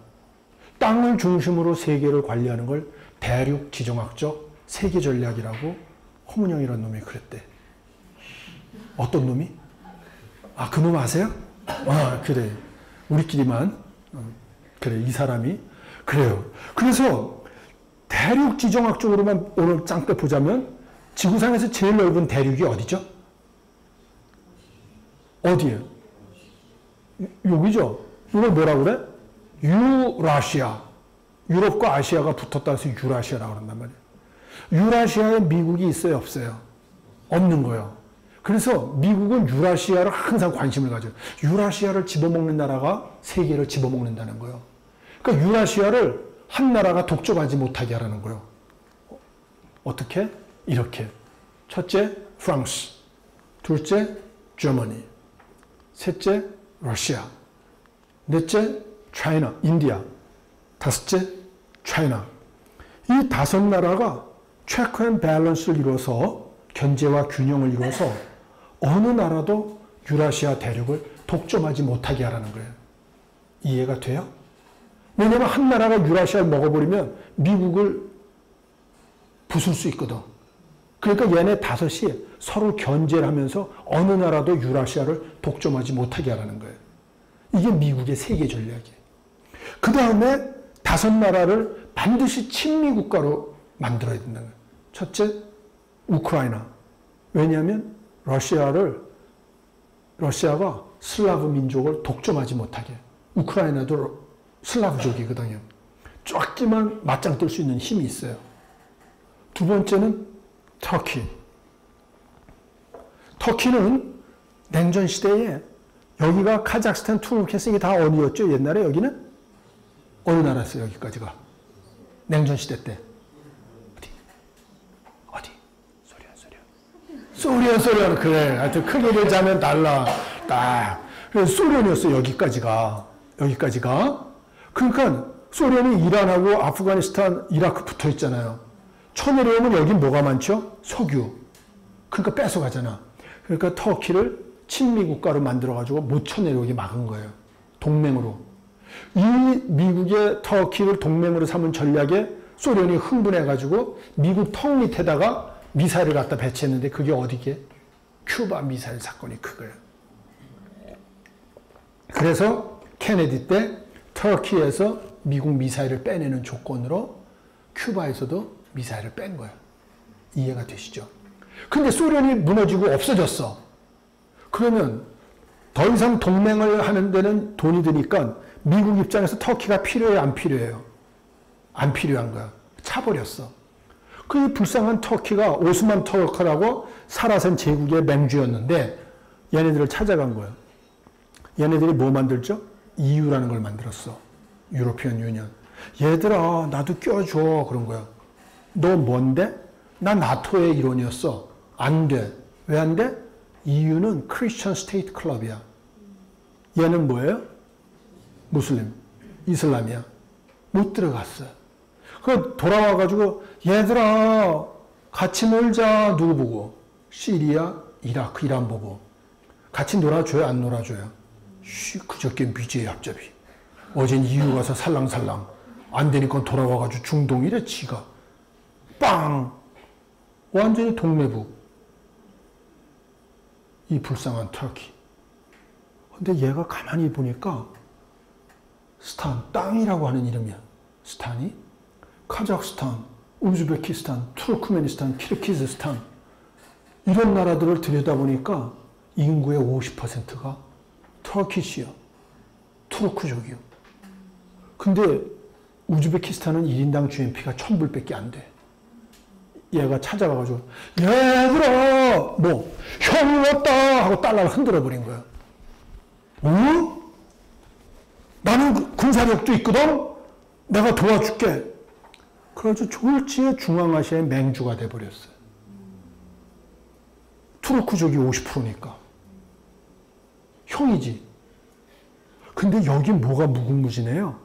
땅을 중심으로 세계를 관리하는 걸 대륙 지정학적 세계 전략이라고 허문영이라는 놈이 그랬대. 어떤 놈이? 아, 그 놈 아세요? 아, 그래. 우리끼리만. 그래, 이 사람이. 그래요. 그래서 대륙 지정학적으로만 오늘 짱때 보자면 지구상에서 제일 넓은 대륙이 어디죠? 어디예요? 여기죠? 이걸 뭐라고 그래? 유라시아. 유럽과 아시아가 붙었다 해서 유라시아라고 한단 말이에요. 유라시아에 미국이 있어요, 없어요? 없는 거예요. 그래서 미국은 유라시아를 항상 관심을 가져요. 유라시아를 집어먹는 나라가 세계를 집어먹는다는 거예요. 그러니까 유라시아를 한 나라가 독점하지 못하게 하라는 거예요. 어떻게? 이렇게. 첫째, 프랑스. 둘째, 저머니. 셋째, 러시아. 넷째, 차이나, 인디아. 다섯째, 차이나. 이 다섯 나라가 체크 앤 밸런스를 이루어서 견제와 균형을 이루어서 어느 나라도 유라시아 대륙을 독점하지 못하게 하라는 거예요. 이해가 돼요? 왜냐하면 한 나라가 유라시아를 먹어버리면 미국을 부술 수 있거든. 그러니까 얘네 다섯이 서로 견제를 하면서 어느 나라도 유라시아를 독점하지 못하게 하라는 거예요. 이게 미국의 세계 전략이에요. 그 다음에 다섯 나라를 반드시 친미 국가로 만들어야 된다는 거예요. 첫째, 우크라이나. 왜냐하면 러시아가 슬라브 민족을 독점하지 못하게. 우크라이나도 슬라브족이거든요. 쫙지만 맞짱 뜰 수 있는 힘이 있어요. 두 번째는 터키. 터키는 냉전 시대에 여기가 카자흐스탄, 투르키스탄이 다 어디였죠? 옛날에 여기는? 어느 나라였어요? 여기까지가. 냉전 시대 때. 어디? 소련. 그래. 하여튼 크기를 자면 달라. 딱. 그래서 소련이었어요. 여기까지가. 그러니까 소련이 이란하고 아프가니스탄, 이라크 붙어 있잖아요. 쳐내려오면 여기 뭐가 많죠? 석유. 그러니까 뺏어가잖아. 그러니까 터키를 친미 국가로 만들어가지고 못 쳐내려오게 막은 거예요. 동맹으로. 이 미국의 터키를 동맹으로 삼은 전략에 소련이 흥분해가지고 미국 턱 밑에다가 미사일을 갖다 배치했는데 그게 어디게? 큐바 미사일 사건이 그거예요. 그래서 케네디 때 터키에서 미국 미사일을 빼내는 조건으로 큐바에서도 미사일을 뺀 거예요. 이해가 되시죠? 근데 소련이 무너지고 없어졌어. 그러면 더 이상 동맹을 하는 데는 돈이 드니까 미국 입장에서 터키가 필요해요? 안 필요해요? 안 필요한 거야. 차버렸어. 그 불쌍한 터키가 오스만 터키라고 사라센 제국의 맹주였는데 얘네들을 찾아간 거예요. 얘네들이 뭐 만들죠? EU라는 걸 만들었어. 유로피언 유니언. 얘들아 나도 껴줘. 그런 거야. 너 뭔데? 나 나토의 일원이었어. 안 돼. 왜 안 돼? EU는 크리스천 스테이트 클럽이야. 얘는 뭐예요? 무슬림, 이슬람이야. 못 들어갔어요. 그 돌아와가지고 얘들아 같이 놀자. 누구 보고? 시리아, 이라크, 이란 보고. 같이 놀아줘요? 안 놀아줘요? 그저께 미제의 앞잡이. 어젠 EU 가서 살랑살랑. 안 되니까 돌아와가지고 중동이래 지가. 빵! 완전히 동매북. 이 불쌍한 터키. 근데 얘가 가만히 보니까 스탄, 땅이라고 하는 이름이야. 스탄이 카자흐스탄, 우즈베키스탄, 투르크메니스탄, 키르기즈스탄 이런 나라들을 들여다보니까 인구의 50%가 터키시야. 투르크족이요. 근데 우즈베키스탄은 1인당 GNP가 1000불밖에 안 돼. 얘가 찾아가가지고 얘들아 뭐 형이 왔다 하고 달러를 흔들어 버린 거야. 어? 나는 군사력도 있거든. 내가 도와줄게. 그래가지고 졸지에 중앙아시아의 맹주가 돼버렸어요. 투르크족이 50%니까. 형이지. 근데 여기 뭐가 무궁무진해요?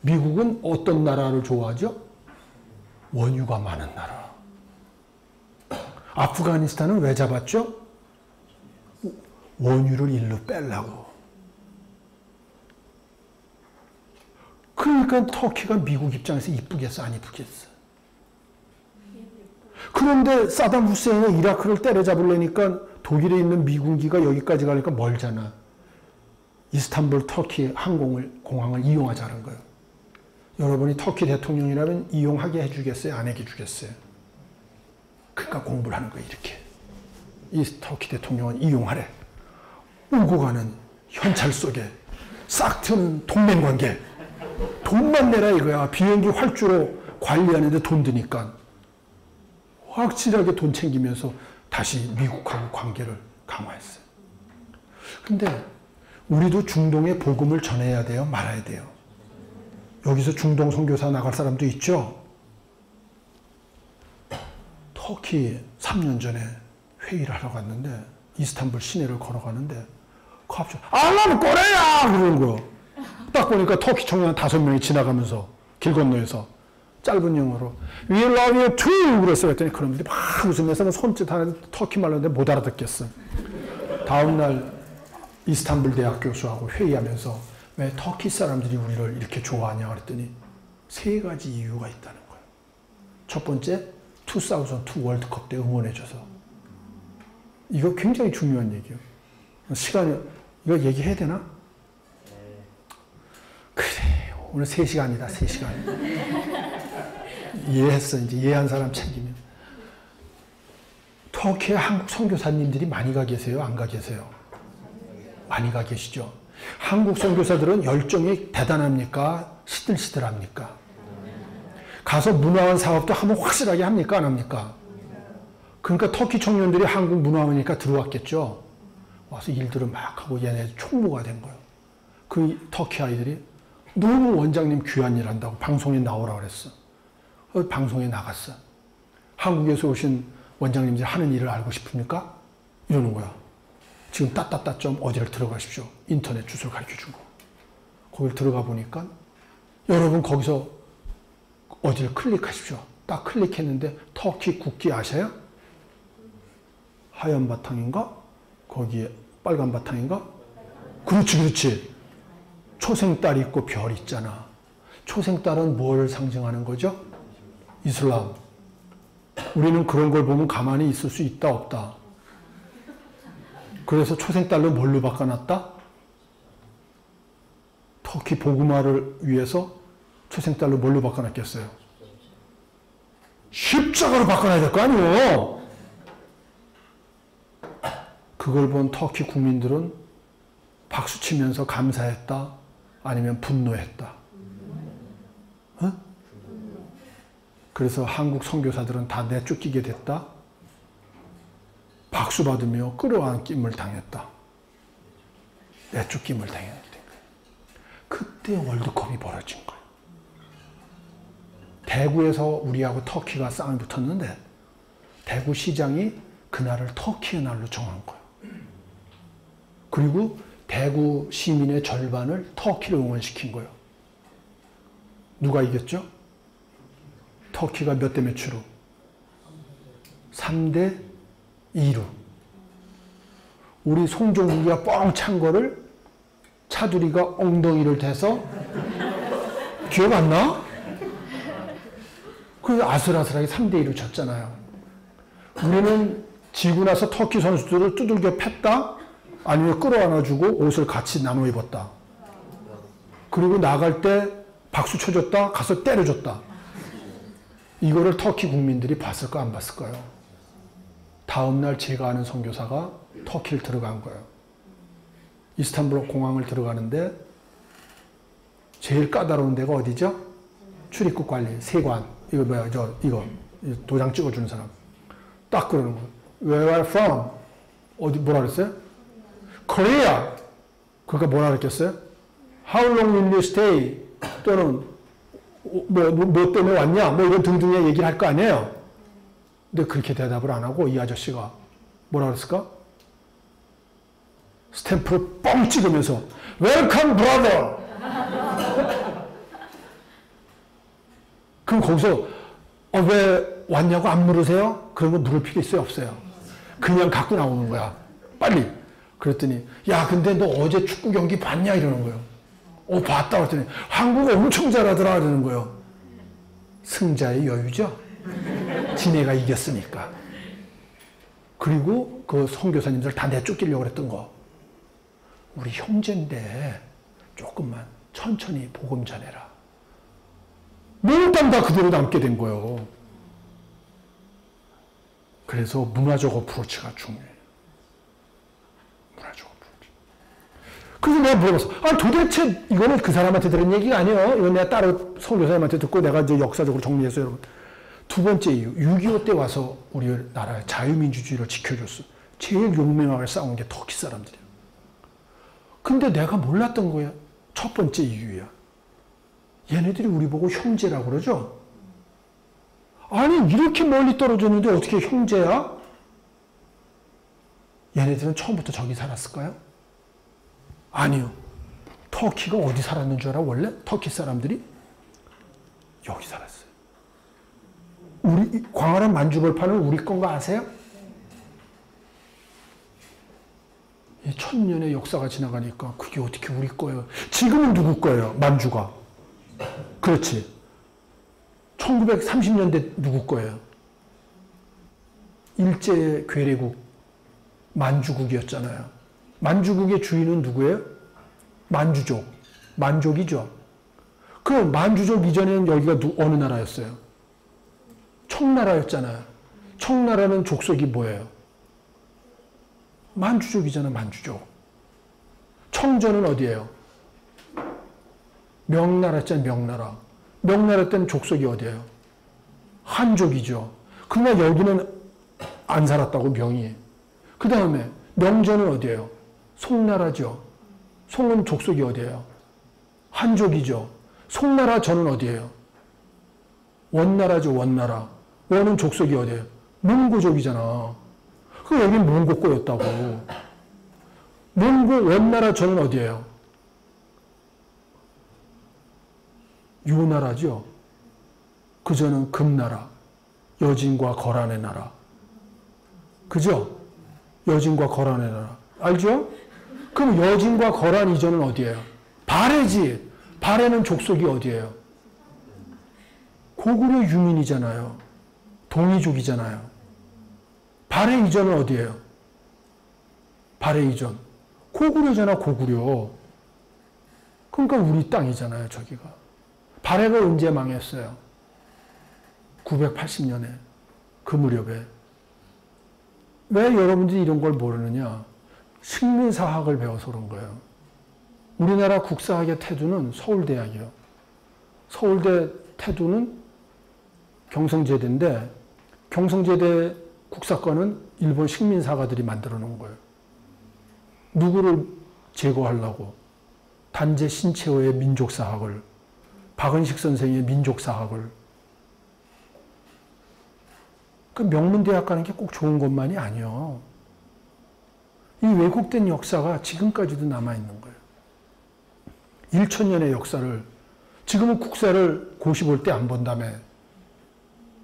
미국은 어떤 나라를 좋아하죠? 원유가 많은 나라. 아프가니스탄은 왜 잡았죠? 원유를 일로 빼려고. 그러니까 터키가 미국 입장에서 이쁘겠어, 안 이쁘겠어? 그런데 사담 후세인이 이라크를 때려잡으려니까 독일에 있는 미군기가 여기까지 가니까 멀잖아. 이스탄불 터키 공항을 이용하자는 거예요. 여러분이 터키 대통령이라면 이용하게 해주겠어요? 안 해주겠어요? 그러니까 공부를 하는 거예요, 이렇게. 이 터키 대통령은 이용하래. 오고 가는 현찰 속에 싹 트는 동맹관계. 돈만 내라 이거야. 비행기 활주로 관리하는데 돈 드니까. 확실하게 돈 챙기면서 다시 미국하고 관계를 강화했어요. 근데 우리도 중동에 복음을 전해야 돼요? 말아야 돼요? 여기서 중동 선교사 나갈 사람도 있죠? 터키 3년 전에 회의를 하러 갔는데 이스탄불 시내를 걸어가는데 갑자기 나는 꼬레야! 그러는 거예요. 딱 보니까 터키 청년 5명이 지나가면서 길 건너에서 짧은 영어로 We love you too! 그랬어요. 그랬더니 그런데 막 웃으면서 손짓 하는데 터키 말로 했는데 못 알아듣겠어. 다음날 이스탄불 대학 교수하고 회의하면서 왜 터키 사람들이 우리를 이렇게 좋아하냐 그랬더니 3가지 이유가 있다는 거예요. 첫 번째, 2002 월드컵 때 응원해줘서. 이거 굉장히 중요한 얘기예요. 시간이, 이거 얘기해야 되나? 그래, 오늘 3시간이다, 3시간. 이해했어, 이제 이해한 사람 챙기면. 터키에 한국 선교사님들이 많이 가 계세요? 안 가 계세요? 많이 가 계시죠? 한국 선교사들은 열정이 대단합니까? 시들시들합니까? 가서 문화원 사업도 한번 확실하게 합니까? 안 합니까? 그러니까 터키 청년들이 한국 문화원이니까 들어왔겠죠? 와서 일들을 막 하고 얘네 총무가 된 거예요. 그 터키 아이들이 너무 원장님 귀한 일 한다고 방송에 나오라 그랬어. 방송에 나갔어. 한국에서 오신 원장님들이 하는 일을 알고 싶습니까? 이러는 거야. 지금 따따따점 어디를 들어가십시오. 인터넷 주소를 가르쳐 준 거. 거길 들어가 보니까 여러분 거기서 어디를 클릭하십시오. 딱 클릭했는데 터키 국기 아셔요? 하얀 바탕인가? 거기에 빨간 바탕인가? 그렇지, 그렇지. 초생딸 있고 별 있잖아. 초생딸은 뭘 상징하는 거죠? 이슬람. 우리는 그런 걸 보면 가만히 있을 수 있다, 없다. 그래서 초생딸로 뭘로 바꿔놨다? 터키 복음화를 위해서 초생딸로 뭘로 바꿔놨겠어요? 십자가로 바꿔놔야 될 거 아니에요? 그걸 본 터키 국민들은 박수치면서 감사했다? 아니면 분노했다? 어? 그래서 한국 선교사들은 다 내쫓기게 됐다? 박수 받으며 끌어안김을 당했다. 내쫓김을 당하게 된 거예요. 그때 월드컵이 벌어진 거예요. 대구에서 우리하고 터키가 싸움이 붙었는데 대구 시장이 그날을 터키의 날로 정한 거예요. 그리고 대구 시민의 절반을 터키를 응원시킨 거예요. 누가 이겼죠? 터키가 몇 대 몇으로? 3대 2로. 우리 송종국이가 뻥 찬 거를 차두리가 엉덩이를 대서 기억 안 나? 그래서 아슬아슬하게 3대 2로 졌잖아요. 우리는 지고 나서 터키 선수들을 두들겨 팼다? 아니면 끌어안아주고 옷을 같이 나눠 입었다. 그리고 나갈 때 박수 쳐줬다? 가서 때려줬다. 이거를 터키 국민들이 봤을까 안 봤을까요? 다음날 제가 아는 선교사가 터키를 들어간 거예요. 이스탄불 공항을 들어가는데 제일 까다로운 데가 어디죠? 출입국 관리, 세관. 이거 뭐야, 이거 도장 찍어주는 사람. 딱 그러는 거예요. Where are you from? 어디, 뭐라 그랬어요? Korea. 그러니까 뭐라 그랬겠어요? How long will you stay? 또는 뭐 때문에 왔냐? 뭐 이런 등등의 얘기를 할 거 아니에요? 근데 그렇게 대답을 안 하고 이 아저씨가 뭐라 그랬을까? 스탬프를 뻥 찍으면서 Welcome brother! 그럼 거기서 왜 왔냐고 안 물으세요? 그런 거 물을 필요 있어요? 없어요? 그냥 갖고 나오는 거야. 빨리. 그랬더니 야 근데 너 어제 축구 경기 봤냐? 이러는 거예요. 봤다 그랬더니 한국어 엄청 잘하더라 그러는 거예요. 승자의 여유죠? 지네가 이겼으니까. 그리고 그 선교사님들 다 내쫓기려고 그랬던 거. 우리 형제인데 조금만 천천히 복음 전해라. 몽땅 다 그대로 남게 된 거예요. 그래서 문화적 어프로치가 중요해요. 문화적 어프로치. 그래서 내가 물어봤어. 도대체 이거는 그 사람한테 들은 얘기가 아니에요. 이건 내가 따로 선교사님한테 듣고 내가 이제 역사적으로 정리해서 여러분. 두 번째 이유, 6.25 때 와서 우리나라의 자유민주주의를 지켜줬어. 제일 용맹하게 싸운 게 터키 사람들이야. 근데 내가 몰랐던 거야. 첫 번째 이유야. 얘네들이 우리 보고 형제라고 그러죠? 아니, 이렇게 멀리 떨어졌는데 어떻게 형제야? 얘네들은 처음부터 저기 살았을까요? 아니요. 터키가 어디 살았는 줄 알아? 원래 터키 사람들이 여기 살았어요. 우리 광활한 만주벌판은 우리 건 거 아세요? 1000년의 역사가 지나가니까 그게 어떻게 우리 거예요? 지금은 누구 거예요? 만주가. 그렇지. 1930년대 누구 거예요? 일제 괴뢰국 만주국이었잖아요. 만주국의 주인은 누구예요? 만주족. 만족이죠. 그 만주족 이전에는 여기가 어느 나라였어요? 청나라였잖아요. 청나라는 족속이 뭐예요? 만주족이잖아, 만주족. 청전은 어디예요? 명나라였잖아요, 명나라. 명나라 때는 족속이 어디예요? 한족이죠. 그러나 여기는 안 살았다고, 명이. 그 다음에 명전은 어디예요? 송나라죠. 송은 족속이 어디예요? 한족이죠. 송나라 전은 어디예요? 원나라죠, 원나라. 원은 족속이 어디예요? 몽고족이잖아. 그 여긴 몽고 거였다고. 몽고 원나라 전은 어디예요? 요나라죠. 그 전은 금나라. 여진과 거란의 나라. 그죠? 여진과 거란의 나라. 알죠? 그럼 여진과 거란 이전은 어디예요? 발해지. 발해는 족속이 어디예요? 고구려 유민이잖아요. 동이족이잖아요. 발해 이전은 어디예요? 발해 이전. 고구려잖아, 고구려. 그러니까 우리 땅이잖아요, 저기가. 발해가 언제 망했어요? 980년에. 그 무렵에. 왜 여러분들이 이런 걸 모르느냐? 식민사학을 배워서 그런 거예요. 우리나라 국사학의 태두는 서울대학이요. 서울대 태두는 경성제대인데 경성제대 국사과는 일본 식민사가들이 만들어 놓은 거예요. 누구를 제거하려고? 단재 신채호의 민족사학을, 박은식 선생의 민족사학을. 그 명문대학 가는 게 꼭 좋은 것만이 아니요. 이 왜곡된 역사가 지금까지도 남아있는 거예요. 1000년의 역사를, 지금은 국사를 고시 볼 때 안 본다며.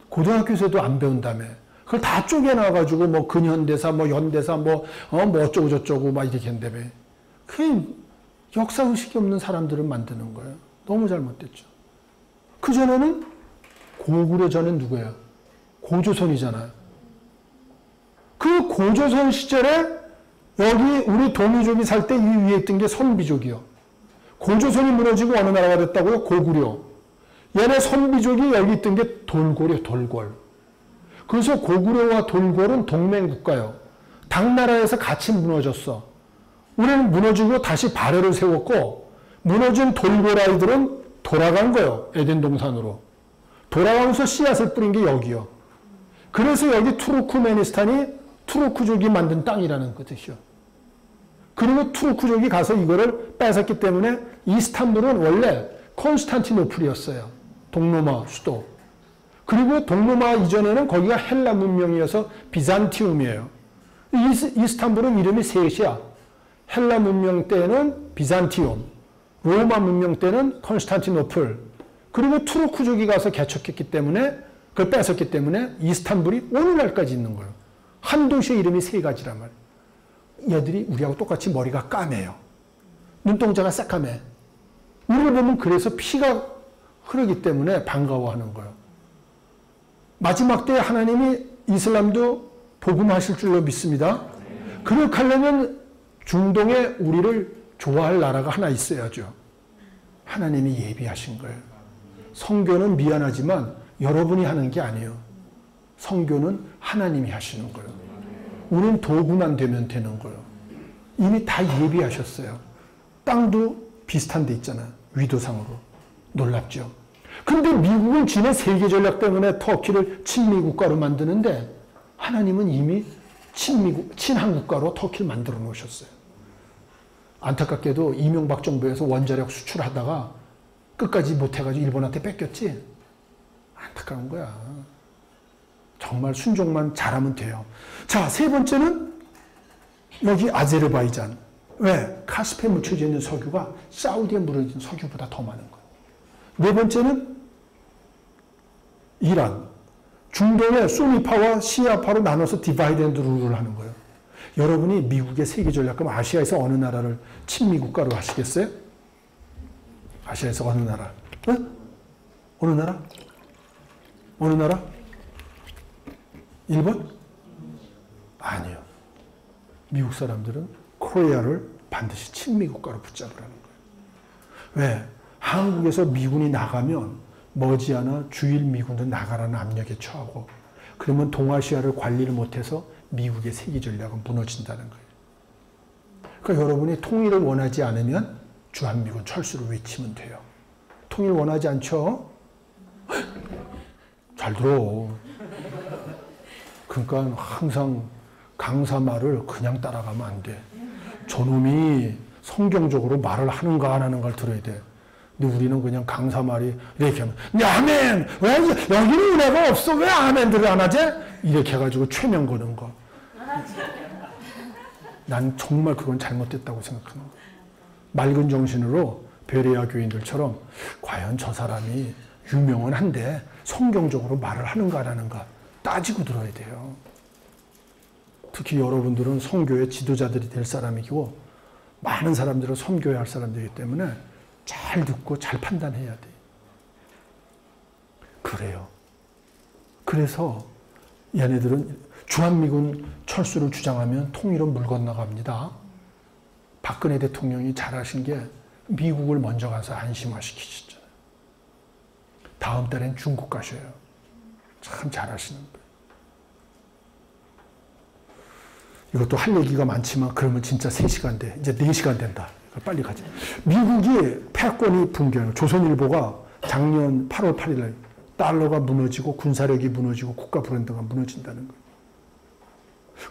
고등학교에서도 안 배운다며. 그걸 다 쪼개놔가지고 뭐 근현대사, 뭐 연대사, 뭐 어쩌고 저쩌고 막 이렇게 한다며. 그게 역사의식이 없는 사람들을 만드는 거예요. 너무 잘못됐죠. 그전에는 고구려 전엔 누구예요? 고조선이잖아요. 그 고조선 시절에 여기 우리 도미족이 살 때 이 위에 있던 게 선비족이요. 고조선이 무너지고 어느 나라가 됐다고요? 고구려. 얘네 선비족이 여기 있던 게 돌궐이요, 돌궐. 그래서 고구려와 돌궐은 동맹국가요. 당나라에서 같이 무너졌어. 우리는 무너지고 다시 발해를 세웠고, 무너진 돌궐 아이들은 돌아간 거예요. 에덴 동산으로. 돌아가면서 씨앗을 뿌린 게 여기요. 그래서 여기 투르크메니스탄이 투르크족이 만든 땅이라는 뜻이요. 그리고 투르크족이 가서 이거를 뺏었기 때문에 이스탄불은 원래 콘스탄티노플이었어요. 동로마 수도. 그리고 동로마 이전에는 거기가 헬라 문명이어서 비잔티움이에요. 이스탄불은 이름이 셋이야. 헬라 문명 때는 비잔티움, 로마 문명 때는 콘스탄티노플, 그리고 투르크족이 가서 개척했기 때문에, 그걸 뺏었기 때문에 이스탄불이 오늘날까지 있는 거예요. 한 도시의 이름이 세 가지란 말이에요. 얘들이 우리하고 똑같이 머리가 까매요. 눈동자가 새까매. 우리를 보면 그래서 피가 흐르기 때문에 반가워하는 거예요. 마지막 때에 하나님이 이슬람도 복음하실 줄로 믿습니다. 그렇게 하려면 중동에 우리를 좋아할 나라가 하나 있어야죠. 하나님이 예비하신 거예요. 선교는 미안하지만 여러분이 하는 게 아니에요. 선교는 하나님이 하시는 거예요. 우리는 도구만 되면 되는 거예요. 이미 다 예비하셨어요. 땅도 비슷한 데 있잖아요. 위도상으로. 놀랍죠. 근데 미국은 지네 세계 전략 때문에 터키를 친미 국가로 만드는데 하나님은 이미 친한 국가로 터키를 만들어 놓으셨어요. 안타깝게도 이명박 정부에서 원자력 수출하다가 끝까지 못해가지고 일본한테 뺏겼지. 안타까운 거야. 정말 순종만 잘하면 돼요. 자, 세 번째는 여기 아제르바이잔. 왜? 카스피에 묻혀져 있는 석유가 사우디에 묻혀진 석유보다 더 많은 거예요. 네 번째는 이란. 중동의 수니파와 시아파로 나눠서 디바이드 앤드 룰을 하는 거예요. 여러분이 미국의 세계 전략 그럼 아시아에서 어느 나라를 친미 국가로 하시겠어요? 아시아에서 어느 나라? 응? 어느 나라? 어느 나라? 일본? 아니요. 미국 사람들은 코리아를 반드시 친미 국가로 붙잡으라는 거예요. 왜? 한국에서 미군이 나가면 머지않아 주일 미군도 나가라는 압력에 처하고 그러면 동아시아를 관리를 못해서 미국의 세계 전략은 무너진다는 거예요. 그러니까 여러분이 통일을 원하지 않으면 주한미군 철수를 외치면 돼요. 통일 원하지 않죠? 잘 들어. 그러니까 항상 강사 말을 그냥 따라가면 안 돼. 저놈이 성경적으로 말을 하는가 안 하는가를 들어야 돼. 근데 우리는 그냥 강사 말이 이렇게 하면 야, 아멘! 왜 여기는 은혜가 없어? 왜 아멘들을 안 하지? 이렇게 해가지고 최면 거는 거. 난 정말 그건 잘못됐다고 생각하는 거야. 맑은 정신으로 베레아 교인들처럼 과연 저 사람이 유명은 한데 성경적으로 말을 하는가 안 하는가 따지고 들어야 돼요. 특히 여러분들은 선교의 지도자들이 될 사람이고 많은 사람들은 선교해야 할 사람들이기 때문에 잘 듣고 잘 판단해야 돼. 그래요. 그래서 얘네들은 주한미군 철수를 주장하면 통일은 물 건너갑니다. 박근혜 대통령이 잘하신 게 미국을 먼저 가서 안심화시키셨잖아요. 다음 달엔 중국 가셔요. 참 잘하시는 거예요. 이것도 할 얘기가 많지만 그러면 진짜 3시간 돼. 이제 4시간 된다. 빨리 가자. 미국이 패권이 붕괴하는 조선일보가 작년 8월 8일 날 달러가 무너지고 군사력이 무너지고 국가 브랜드가 무너진다는 거예요.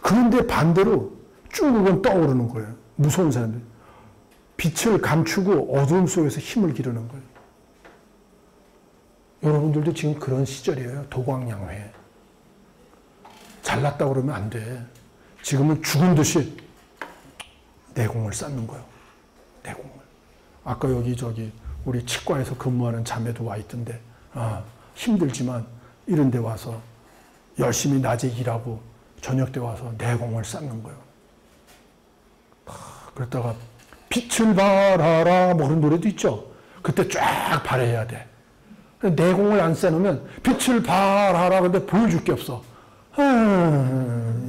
그런데 반대로 중국은 떠오르는 거예요. 무서운 사람들. 빛을 감추고 어두움 속에서 힘을 기르는 거예요. 여러분들도 지금 그런 시절이에요. 도광양회. 잘났다 그러면 안 돼. 지금은 죽은 듯이 내공을 쌓는 거예요. 내공을. 아까 여기 우리 치과에서 근무하는 자매도 와 있던데 힘들지만 이런 데 와서 열심히 낮에 일하고 저녁 때 와서 내공을 쌓는 거예요. 그러다가 빛을 발하라 뭐 그런 노래도 있죠. 그때 쫙 발해야 돼. 내공을 안 쌓으면 빛을 발하라 근데 보여줄 게 없어.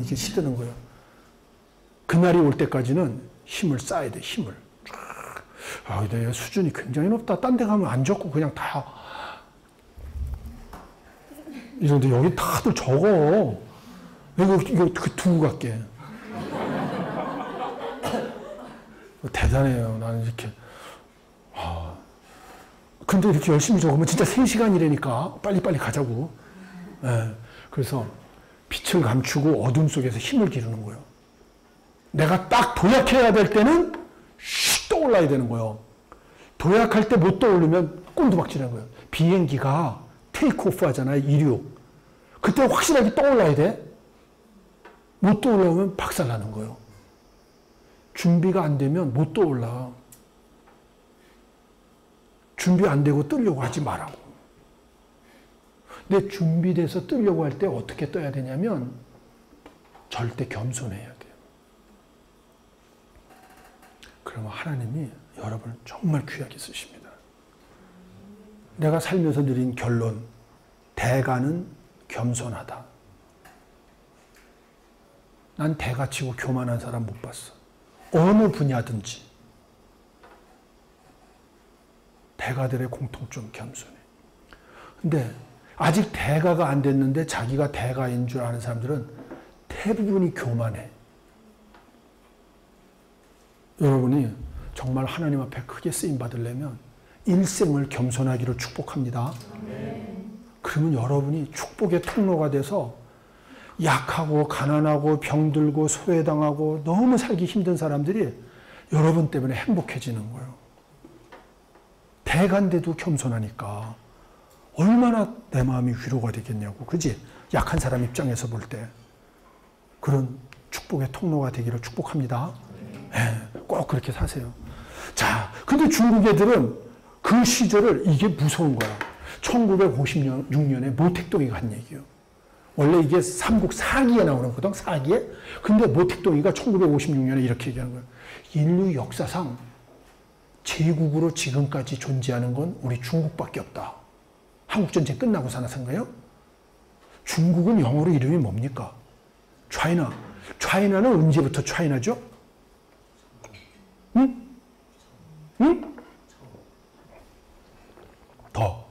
이게 시드는 거예요. 그날이 올 때까지는 힘을 쌓아야 돼. 힘을. 근데 수준이 굉장히 높다. 딴 데 가면 안 적고 그냥 다 이런데 여기 다들 적어. 이거 두고 갈게. 대단해요. 나는 이렇게. 근데 이렇게 열심히 적으면 진짜 3시간이라니까. 빨리빨리 가자고. 네. 그래서 빛을 감추고 어둠 속에서 힘을 기르는 거예요. 내가 딱 도약해야 될 때는 슉 떠올라야 되는 거예요. 도약할 때 못 떠오르면 꼰두박질하는 거예요. 비행기가 테이크오프 하잖아요. 이륙. 그때 확실하게 떠올라야 돼. 못 떠올라오면 박살나는 거예요. 준비가 안 되면 못 떠올라. 준비 안 되고 뜨려고 하지 말라고. 근데 준비돼서 뜨려고 할 때 어떻게 떠야 되냐면 절대 겸손해야 돼요. 그러면 하나님이 여러분을 정말 귀하게 쓰십니다. 내가 살면서 내린 결론, 대가는 겸손하다. 난 대가치고 교만한 사람 못 봤어. 어느 분야든지 대가들의 공통점 겸손해. 근데 아직 대가가 안 됐는데 자기가 대가인 줄 아는 사람들은 대부분이 교만해. 여러분이 정말 하나님 앞에 크게 쓰임 받으려면 일생을 겸손하기를 축복합니다. 그러면 여러분이 축복의 통로가 돼서 약하고 가난하고 병들고 소외당하고 너무 살기 힘든 사람들이 여러분 때문에 행복해지는 거예요. 대간데도 겸손하니까 얼마나 내 마음이 위로가 되겠냐고. 그지? 약한 사람 입장에서 볼 때. 그런 축복의 통로가 되기를 축복합니다. 네, 꼭 그렇게 사세요. 자, 근데 중국 애들은 그 시절을 이게 무서운 거야. 1956년에 모택동이가 한 얘기예요. 원래 이게 삼국 사기에 나오는 거거든, 사기에. 근데 모택동이가 1956년에 이렇게 얘기하는 거예요. 인류 역사상 제국으로 지금까지 존재하는 건 우리 중국밖에 없다. 한국전쟁 끝나고 살아난 거예요. 중국은 영어로 이름이 뭡니까? 차이나. 차이나는 언제부터 차이나죠? 응? 응? 더.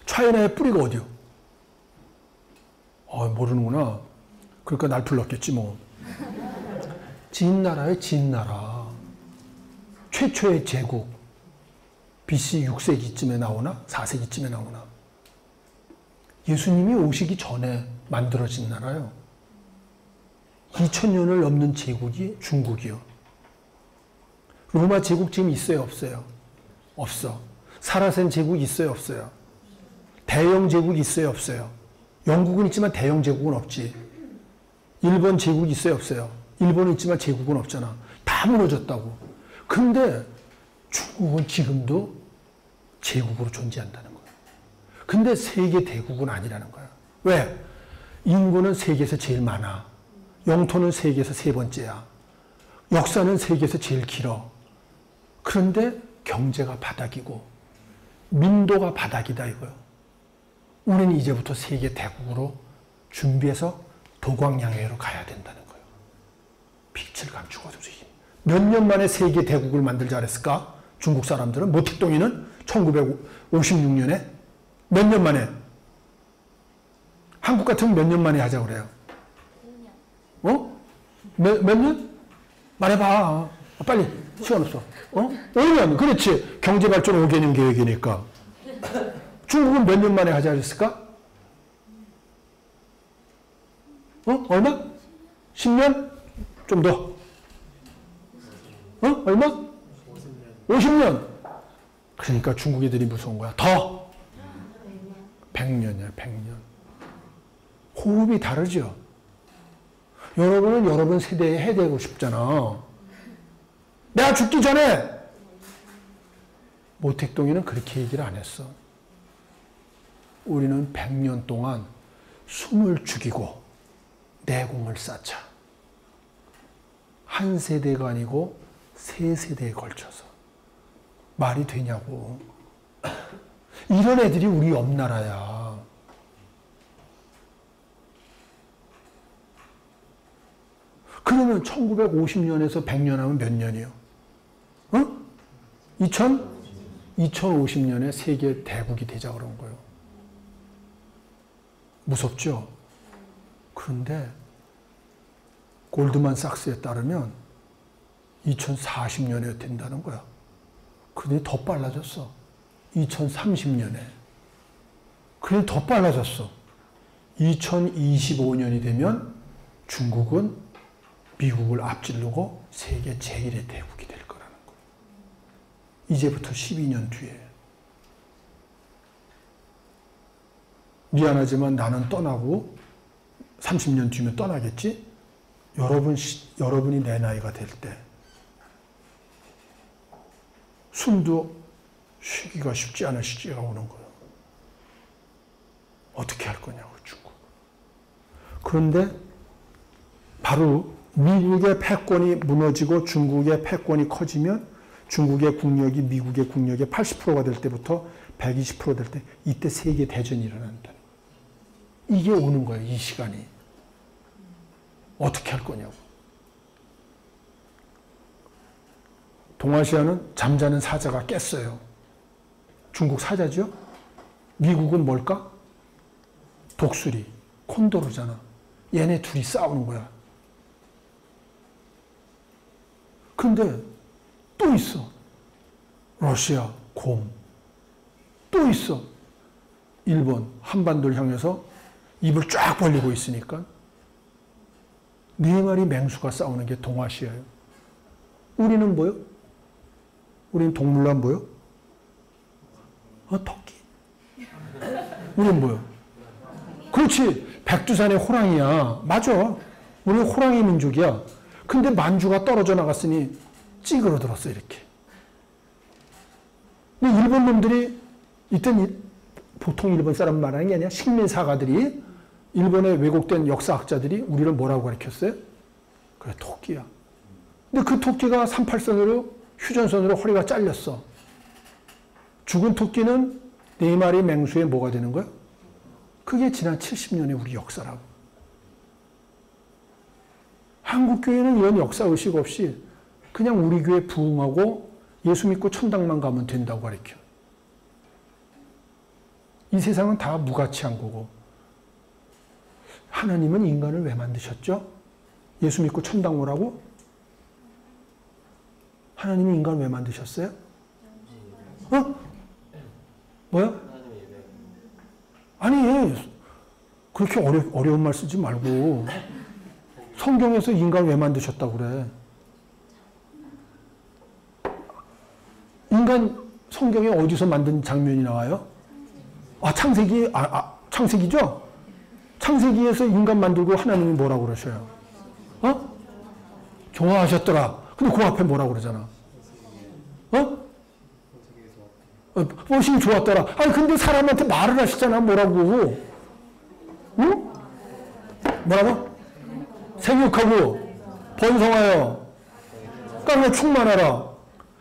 차이나의 뿌리가 어디요? 모르는구나. 그러니까 날 불렀겠지 뭐. 진나라의 진나라. 최초의 제국. BC 6세기쯤에 나오나? 4세기쯤에 나오나? 예수님이 오시기 전에 만들어진 나라요. 2000년을 넘는 제국이 중국이요. 로마 제국 지금 있어요, 없어요? 없어. 사라센 제국 있어요, 없어요? 대영 제국 있어요, 없어요? 영국은 있지만 대영 제국은 없지. 일본 제국 있어요, 없어요? 일본은 있지만 제국은 없잖아. 다 무너졌다고. 근데 중국은 지금도 제국으로 존재한다는 거야. 근데 세계 대국은 아니라는 거야. 왜? 인구는 세계에서 제일 많아. 영토는 세계에서 세 번째야. 역사는 세계에서 제일 길어. 그런데 경제가 바닥이고 민도가 바닥이다 이거요. 우리는 이제부터 세계 대국으로 준비해서 도광양해로 가야 된다는 거예요. 빛을 감추고 몇 년 만에 세계 대국을 만들자 그랬을까? 중국 사람들은. 모택동이는 1956년에 몇 년 만에? 한국 같으면 몇 년 만에 하자고 그래요? 몇 년? 말해봐. 빨리. 시간 없어. 5년. 그렇지. 경제발전 5개년 계획이니까. 중국은 몇 년 만에 하자 그랬을까? 얼마? 10년? 좀 더. 얼마? 50년. 그러니까 중국 애들이 무서운 거야. 더. 100년이야, 100년. 호흡이 다르죠. 여러분은 여러분 세대에 해되고 싶잖아. 내가 죽기 전에 모택동이는 그렇게 얘기를 안 했어. 우리는 100년 동안 숨을 죽이고 내공을 쌓자. 한 세대가 아니고 세 세대에 걸쳐서. 말이 되냐고. 이런 애들이 우리 옆 나라야. 그러면 1950년에서 100년 하면 몇 년이요? 2050년에 세계 대국이 되자 그런 거예요. 무섭죠? 그런데 골드만삭스에 따르면 2040년에 된다는 거야. 근데 더 빨라졌어. 2030년에. 그래 더 빨라졌어. 2025년이 되면 중국은 미국을 앞지르고 세계 제1의 대국이 될 거라는 거예요. 이제부터 12년 뒤에. 미안하지만 나는 떠나고 30년 뒤면 떠나겠지? 여러분이 내 나이가 될 때 숨도 쉬기가 쉽지 않은 시기가 오는 거예요. 어떻게 할 거냐고, 중국. 그런데 바로 미국의 패권이 무너지고 중국의 패권이 커지면 중국의 국력이 미국의 국력의 80%가 될 때부터 120% 될 때 이때 세계 대전이 일어난다. 이게 오는 거예요, 이 시간이. 어떻게 할 거냐고. 동아시아는 잠자는 사자가 깼어요. 중국 사자죠? 미국은 뭘까? 독수리, 콘도르잖아. 얘네 둘이 싸우는 거야. 근데 또 있어. 러시아, 곰. 또 있어. 일본 한반도를 향해서 입을 쫙 벌리고 있으니까 네 마리 맹수가 싸우는 게 동아시아예요. 우리는 뭐요? 우리는 동물란 뭐요? 토끼. 우리는 뭐요? 그렇지. 백두산의 호랑이야. 맞아. 우리는 호랑이 민족이야. 근데 만주가 떨어져 나갔으니 찌그러들었어 이렇게. 근데 일본 놈들이 이땐 보통 일본 사람 말하는 게 아니라 식민사가들이 일본의 왜곡된 역사학자들이 우리를 뭐라고 가르쳤어요? 그래 토끼야. 근데 그 토끼가 38선으로 휴전선으로 허리가 잘렸어. 죽은 토끼는 네 마리 맹수의 뭐가 되는 거야? 그게 지난 70년의 우리 역사라고. 한국교회는 이런 역사의식 없이 그냥 우리 교회 부흥하고 예수 믿고 천당만 가면 된다고 가르쳐. 이 세상은 다 무가치한 거고. 하나님은 인간을 왜 만드셨죠? 예수 믿고 천당 오라고? 하나님이 인간을 왜 만드셨어요? 뭐야? 아니, 그렇게 어려운 말 쓰지 말고 성경에서 인간을 왜 만드셨다고 그래? 인간 성경에 어디서 만든 장면이 나와요? 창세기, 창세기죠? 창세기에서 인간 만들고 하나님이 뭐라고 그러셔요? 좋아하셨더라. 근데 그 앞에 뭐라고 그러잖아? 멋이 좋았더라. 아니, 근데 사람한테 말을 하시잖아. 뭐라고? 응? 뭐라고? 생육하고, 번성하여, 땅에 충만하라.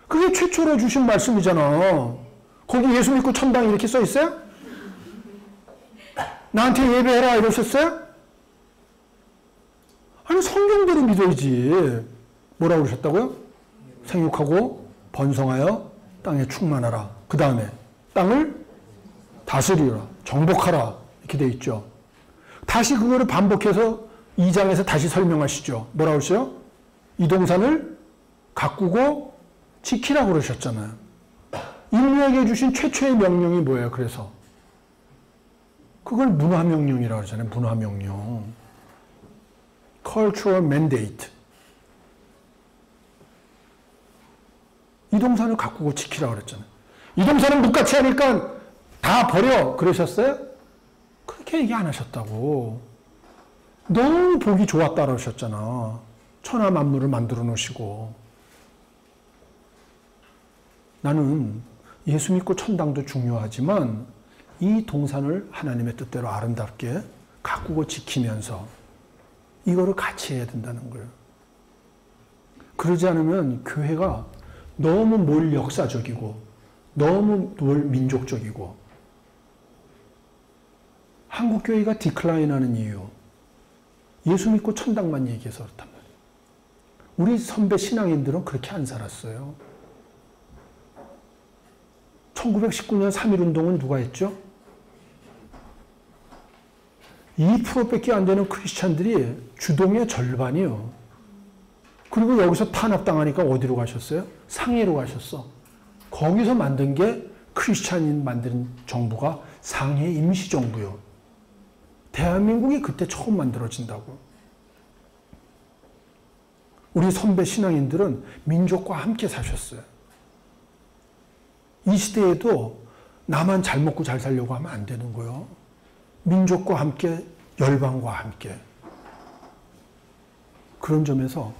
그게 최초로 주신 말씀이잖아. 거기 예수 믿고 천당 이렇게 써 있어요? 나한테 예배해라 이러셨어요? 아니, 성경대로 믿어야지. 뭐라고 그러셨다고요? 생육하고, 번성하여, 땅에 충만하라. 그 다음에 땅을 다스리라. 정복하라. 이렇게 돼 있죠. 다시 그거를 반복해서 2장에서 다시 설명하시죠. 뭐라고 그러세요? 이 동산을 가꾸고 지키라고 그러셨잖아요. 인류에게 주신 최초의 명령이 뭐예요? 그래서 그걸 문화명령이라고 하잖아요. 문화명령. Cultural Mandate. 이 동산을 가꾸고 지키라고 그랬잖아요. 이 동산은 묵같이 하니까 다 버려. 그러셨어요? 그렇게 얘기 안 하셨다고. 너무 보기 좋았다 그러셨잖아. 천하 만물을 만들어 놓으시고. 나는 예수 믿고 천당도 중요하지만 이 동산을 하나님의 뜻대로 아름답게 가꾸고 지키면서 이거를 같이 해야 된다는 거예요. 그러지 않으면 교회가 너무 뭘 역사적이고 너무 뭘 민족적이고 한국교회가 디클라인하는 이유 예수 믿고 천당만 얘기해서 그렇단 말이에요. 우리 선배 신앙인들은 그렇게 안 살았어요. 1919년 3.1운동은 누가 했죠? 2%밖에 안 되는 크리스찬들이 주동의 절반이요. 그리고 여기서 탄압당하니까 어디로 가셨어요? 상해로 가셨어. 거기서 만든 게 크리스찬인 만든 정부가 상해 임시정부요. 대한민국이 그때 처음 만들어진다고. 우리 선배 신앙인들은 민족과 함께 사셨어요. 이 시대에도 나만 잘 먹고 잘 살려고 하면 안 되는 거예요. 민족과 함께, 열방과 함께. 그런 점에서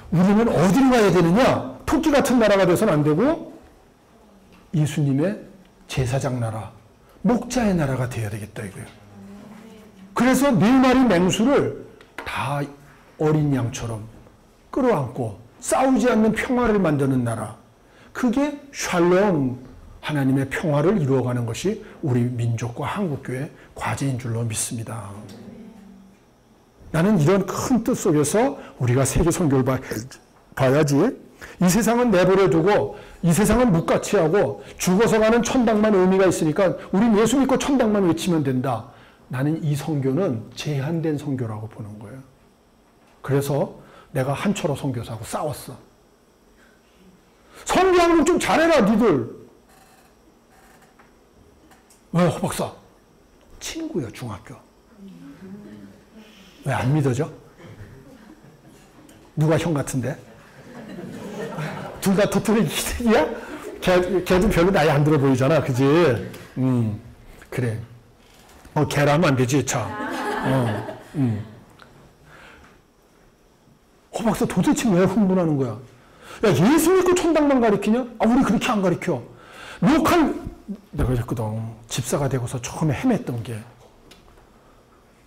우리는 어디로 가야 되느냐? 토끼 같은 나라가 돼서는 안 되고 예수님의 제사장 나라, 목자의 나라가 되어야 되겠다 이거예요. 그래서 네 마리 맹수를 다 어린 양처럼 끌어안고 싸우지 않는 평화를 만드는 나라. 그게 샬롬, 하나님의 평화를 이루어가는 것이 우리 민족과 한국교회의 과제인 줄로 믿습니다. 나는 이런 큰 뜻 속에서 우리가 세계 선교를 봐야지. 이 세상은 내버려두고 이 세상은 묵같이 하고 죽어서 가는 천당만 의미가 있으니까 우린 예수 믿고 천당만 외치면 된다. 나는 이 선교는 제한된 선교라고 보는 거예요. 그래서 내가 한철호 선교사하고 싸웠어. 선교하는 좀 잘해라 니들. 왜 허박사? 친구예요, 중학교. 왜 안 믿어져? 누가 형 같은데? 둘 다 토토리 희생이야? 걔도 별로 나이 안 들어 보이잖아, 그지? 그래. 걔라면 안 되지, 참. 박사 도대체 왜 흥분하는 거야? 야, 예수 믿고 천당만 가르치냐? 우리 그렇게 안 가르쳐. 내가 그랬거든. 집사가 되고서 처음에 헤맸던 게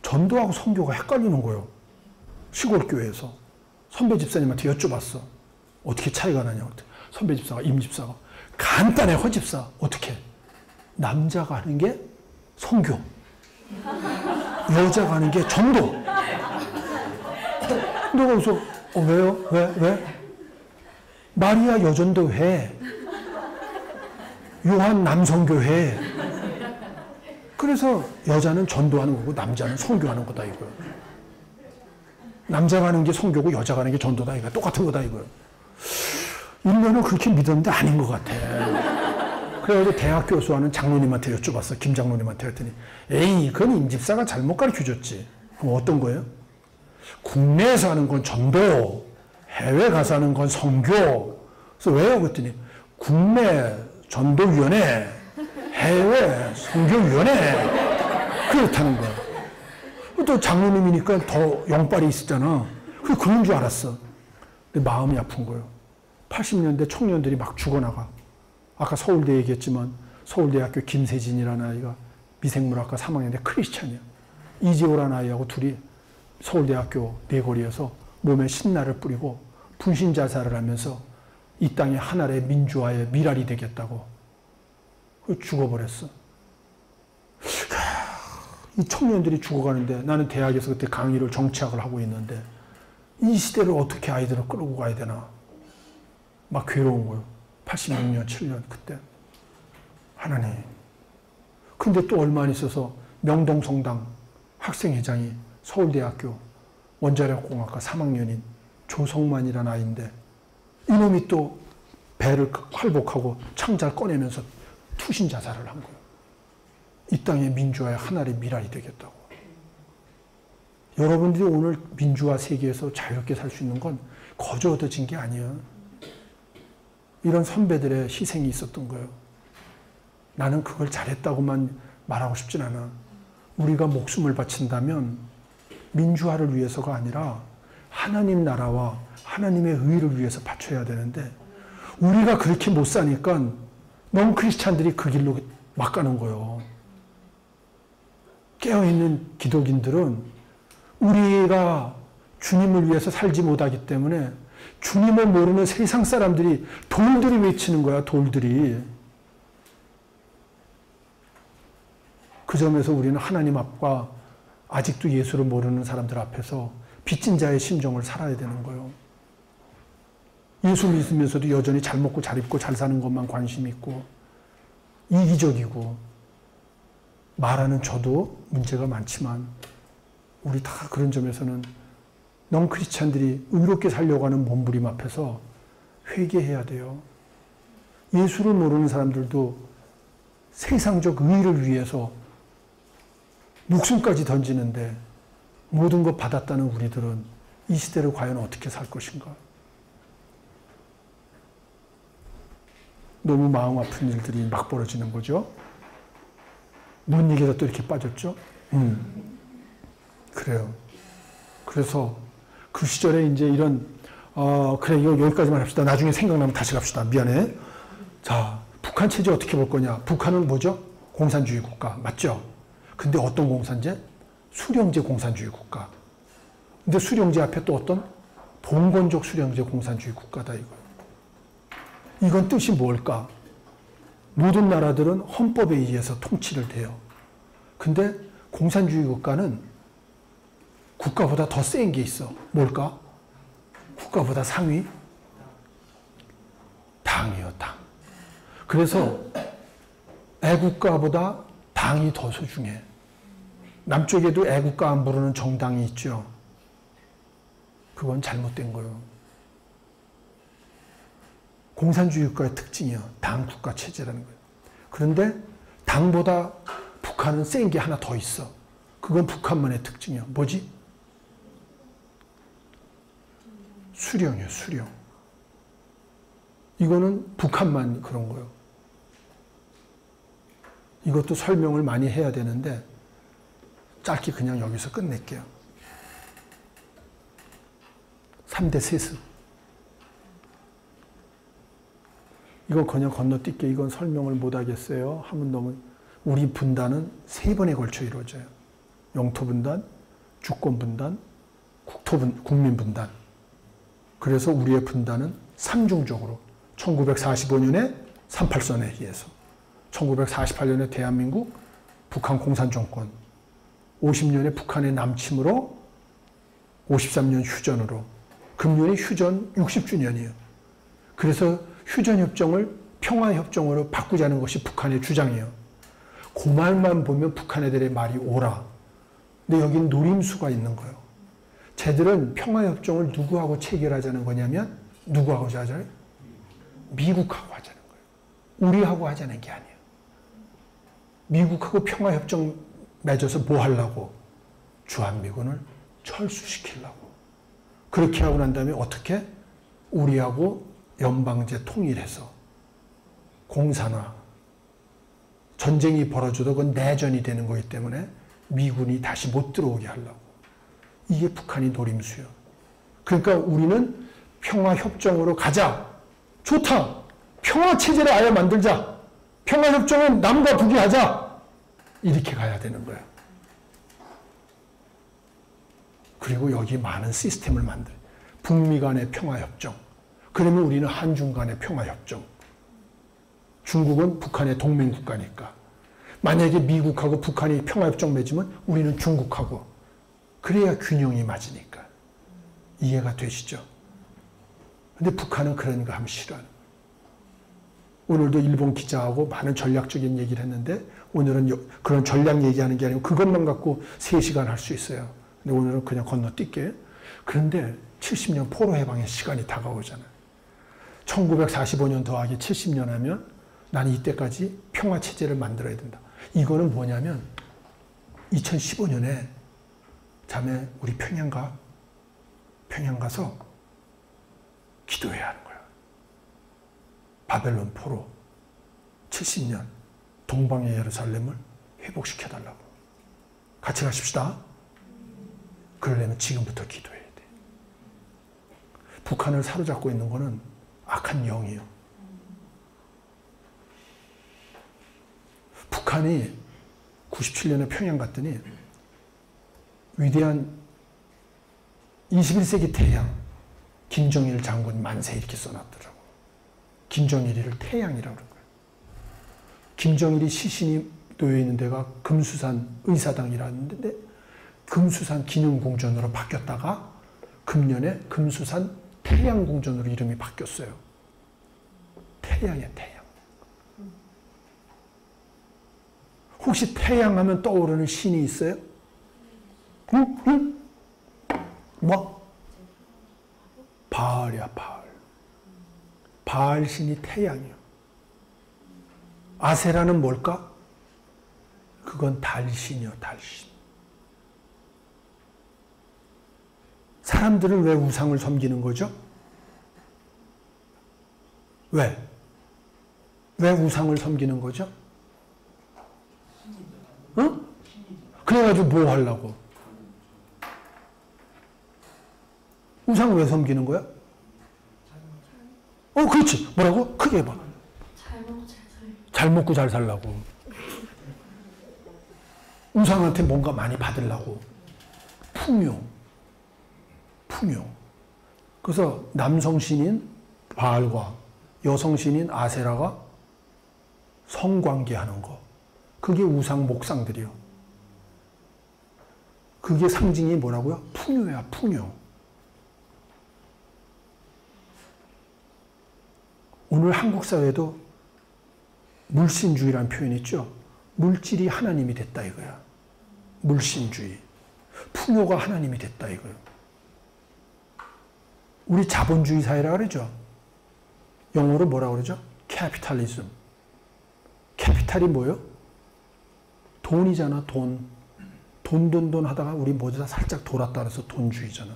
전도하고 선교가 헷갈리는 거예요. 시골 교회에서. 선배 집사님한테 여쭤봤어. 어떻게 차이가 나냐고. 선배 집사가, 임 집사가. 간단해, 허집사. 어떻게? 남자가 하는 게 선교. 여자가 하는 게 전도. 내가 그래서, 왜요? 왜? 마리아 여전도회. 요한 남성교회. 그래서 여자는 전도하는 거고 남자는 선교하는 거다 이거예요. 남자가 하는 게 선교고 여자가 하는 게 전도다 이거야. 똑같은 거다 이거예요. 1년은 그렇게 믿었는데 아닌 것 같아. 그래가지고 대학 교수하는 장로님한테 여쭤봤어. 김 장로님한테 했더니 에이 그건 임집사가 잘못 가르쳐줬지. 그럼 어떤 거예요? 국내에서 하는 건 전도, 해외 가서 하는 건 선교. 그래서 왜요? 그랬더니 국내 전도위원회, 해외 선교위원회 그렇다는 거야. 또 장로님이니까 더 영빨이 있었잖아. 그런 줄 알았어. 근데 마음이 아픈 거예요. 80년대 청년들이 막 죽어나가. 아까 서울대 얘기했지만 서울대학교 김세진이라는 아이가 미생물학과 3학년인데 크리스찬이야. 이지호라는 아이하고 둘이 서울대학교 내거리에서 몸에 신나를 뿌리고 분신자살을 하면서 이 땅의 하나의 민주화의 미랄이 되겠다고 죽어버렸어. 이 청년들이 죽어가는데 나는 대학에서 그때 강의를 정치학을 하고 있는데 이 시대를 어떻게 아이들을 끌고 가야 되나 막 괴로운 거예요. 86년, 7년 그때. 하나님. 근데 또 얼마 안 있어서 명동성당 학생회장이 서울대학교 원자력공학과 3학년인 조성만이라는 아이인데 이놈이 또 배를 활복하고 창자를 꺼내면서 투신 자살을 한 거예요. 이 땅의 민주화의 하나의 미랄이 되겠다고. 여러분들이 오늘 민주화 세계에서 자유롭게 살 수 있는 건 거저 얻어진 게 아니에요. 이런 선배들의 희생이 있었던 거예요. 나는 그걸 잘했다고만 말하고 싶진 않아. 우리가 목숨을 바친다면 민주화를 위해서가 아니라 하나님 나라와 하나님의 의를 위해서 바쳐야 되는데 우리가 그렇게 못 사니까 넌 크리스찬들이 그 길로 막 가는 거예요. 깨어있는 기독인들은 우리가 주님을 위해서 살지 못하기 때문에 주님을 모르는 세상 사람들이 돌들이 외치는 거야, 돌들이. 그 점에서 우리는 하나님 앞과 아직도 예수를 모르는 사람들 앞에서 빚진 자의 심정을 살아야 되는 거예요. 예수 믿으면서도 여전히 잘 먹고 잘 입고 잘 사는 것만 관심 있고 이기적이고 말하는 저도 문제가 많지만 우리 다 그런 점에서는 넌 크리스찬들이 의롭게 살려고 하는 몸부림 앞에서 회개해야 돼요. 예수를 모르는 사람들도 세상적 의의를 위해서 목숨까지 던지는데 모든 것 받았다는 우리들은 이 시대를 과연 어떻게 살 것인가? 너무 마음 아픈 일들이 막 벌어지는 거죠. 뭔 얘기가 또 이렇게 빠졌죠? 그래요. 그래서 그 시절에 이제 이런 그래 이거 여기까지만 합시다. 나중에 생각나면 다시 갑시다. 미안해. 자, 북한 체제 어떻게 볼 거냐? 북한은 뭐죠? 공산주의 국가 맞죠? 근데 어떤 공산제? 수령제 공산주의 국가. 근데 수령제 앞에 또 어떤 봉건적 수령제 공산주의 국가다 이거예요. 이건 뜻이 뭘까? 모든 나라들은 헌법에 의해서 통치를 돼요. 근데 공산주의 국가는 국가보다 더 센 게 있어. 뭘까? 국가보다 상위? 당이요, 당. 그래서 애국가보다 당이 더 소중해. 남쪽에도 애국가 안 부르는 정당이 있죠. 그건 잘못된 거예요. 공산주의 국가의 특징이요. 당 국가 체제라는 거예요. 그런데 당보다 북한은 센 게 하나 더 있어. 그건 북한만의 특징이야. 뭐지? 수령이에요, 수령. 이거는 북한만 그런 거예요. 이것도 설명을 많이 해야 되는데 짧게 그냥 여기서 끝낼게요. 3대 세습. 이건 그냥 건너뛸게. 이건 설명을 못 하겠어요. 하면 너무. 우리 분단은 3번에 걸쳐 이루어져요. 영토 분단, 주권 분단, 국민 분단. 그래서 우리의 분단은 3중적으로 1945년에 38선에 의해서 1948년에 대한민국 북한 공산정권 50년에 북한의 남침으로 53년 휴전으로 금년이 휴전 60주년이에요. 그래서 휴전협정을 평화협정으로 바꾸자는 것이 북한의 주장이에요. 그 말만 보면 북한 애들의 말이 옳아. 근데 여긴 노림수가 있는 거예요. 쟤들은 평화협정을 누구하고 체결하자는 거냐면 누구하고 하자는? 미국하고 하자는 거예요. 우리하고 하자는 게 아니에요. 미국하고 평화협정 맺어서 뭐 하려고? 주한미군을 철수시키려고. 그렇게 하고 난 다음에 어떻게? 우리하고 연방제 통일해서 공산화, 전쟁이 벌어져도 그건 내전이 되는 거기 때문에 미군이 다시 못 들어오게 하려고. 이게 북한이 노림수요. 그러니까 우리는 평화협정으로 가자. 좋다. 평화체제를 아예 만들자. 평화협정은 남과 북이 하자. 이렇게 가야 되는 거예요. 그리고 여기 많은 시스템을 만들. 북미 간의 평화협정. 그러면 우리는 한중 간의 평화협정. 중국은 북한의 동맹국가니까. 만약에 미국하고 북한이 평화협정 맺으면 우리는 중국하고. 그래야 균형이 맞으니까. 이해가 되시죠? 근데 북한은 그런 거 하면 싫어하는 거예요. 오늘도 일본 기자하고 많은 전략적인 얘기를 했는데 오늘은 그런 전략 얘기하는 게 아니고 그것만 갖고 3시간 할 수 있어요. 근데 오늘은 그냥 건너뛸게. 그런데 70년 포로 해방의 시간이 다가오잖아요. 1945년 더하기 70년 하면 나는 이때까지 평화체제를 만들어야 된다. 이거는 뭐냐면 2015년에 자매 우리 평양 가서 기도해야 하는 거야. 바벨론 포로 70년 동방의 예루살렘을 회복시켜달라고. 같이 가십시다. 그러려면 지금부터 기도해야 돼. 북한을 사로잡고 있는 거는 악한 영이에요. 북한이 97년에 평양 갔더니 위대한 21세기 태양 김정일 장군 만세 이렇게 써놨더라고. 김정일이를 태양이라고 그런 거예요. 김정일이 시신이 놓여있는 데가 금수산 의사당이라는데 금수산 기념궁전으로 바뀌었다가 금년에 금수산 태양궁전으로 이름이 바뀌었어요. 태양이야, 태양. 혹시 태양하면 떠오르는 신이 있어요? 응? 뭐? 바알이야, 바알. 바알 신이 태양이요. 아세라는 뭘까? 그건 달신이요, 달신. 사람들은 왜 우상을 섬기는 거죠? 왜? 왜 우상을 섬기는 거죠? 응? 그래가지고 뭐 하려고? 우상 왜 섬기는 거야? 그렇지. 뭐라고? 크게 해봐. 잘 먹고 잘 살라고. 우상한테 뭔가 많이 받으려고. 풍요. 그래서 남성 신인 바알과 여성 신인 아세라가 성관계하는 거. 그게 우상 목상들이요. 그게 상징이 뭐라고요? 풍요야, 풍요. 오늘 한국 사회도 물신주의라는 표현이 있죠. 물질이 하나님이 됐다 이거야. 물신주의. 풍요가 하나님이 됐다 이거예요. 우리 자본주의 사회라 그러죠. 영어로 뭐라 그러죠? 캐피탈리즘. 캐피탈이 뭐예요? 돈이잖아, 돈. 돈 하다가 우리 모두 다 살짝 돌았다 그래서 돈주의잖아.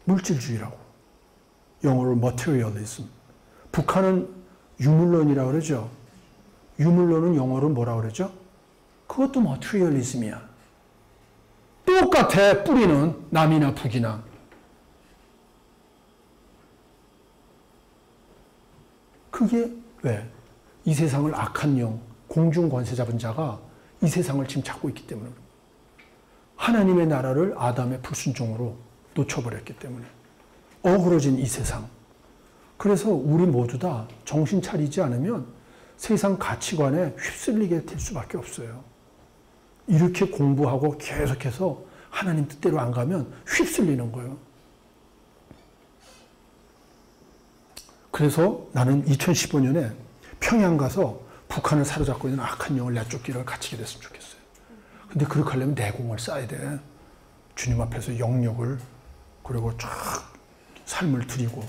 물질주의라고. 영어로 materialism. 북한은 유물론이라고 그러죠. 유물론은 영어로 뭐라고 그러죠? 그것도 materialism이야. 똑같아, 뿌리는 남이나 북이나. 그게 왜? 이 세상을 악한 영, 공중 권세 잡은 자가 이 세상을 지금 잡고 있기 때문에. 하나님의 나라를 아담의 불순종으로 놓쳐버렸기 때문에. 어그러진 이 세상. 그래서 우리 모두 다 정신 차리지 않으면 세상 가치관에 휩쓸리게 될 수밖에 없어요. 이렇게 공부하고 계속해서 하나님 뜻대로 안 가면 휩쓸리는 거예요. 그래서 나는 2015년에 평양 가서 북한을 사로잡고 있는 악한 영을 내쫓기를 갇히게 됐으면 좋겠어요. 근데 그렇게 하려면 내공을 쌓아야 돼. 주님 앞에서 영역을, 그리고 쫙 삶을 드리고,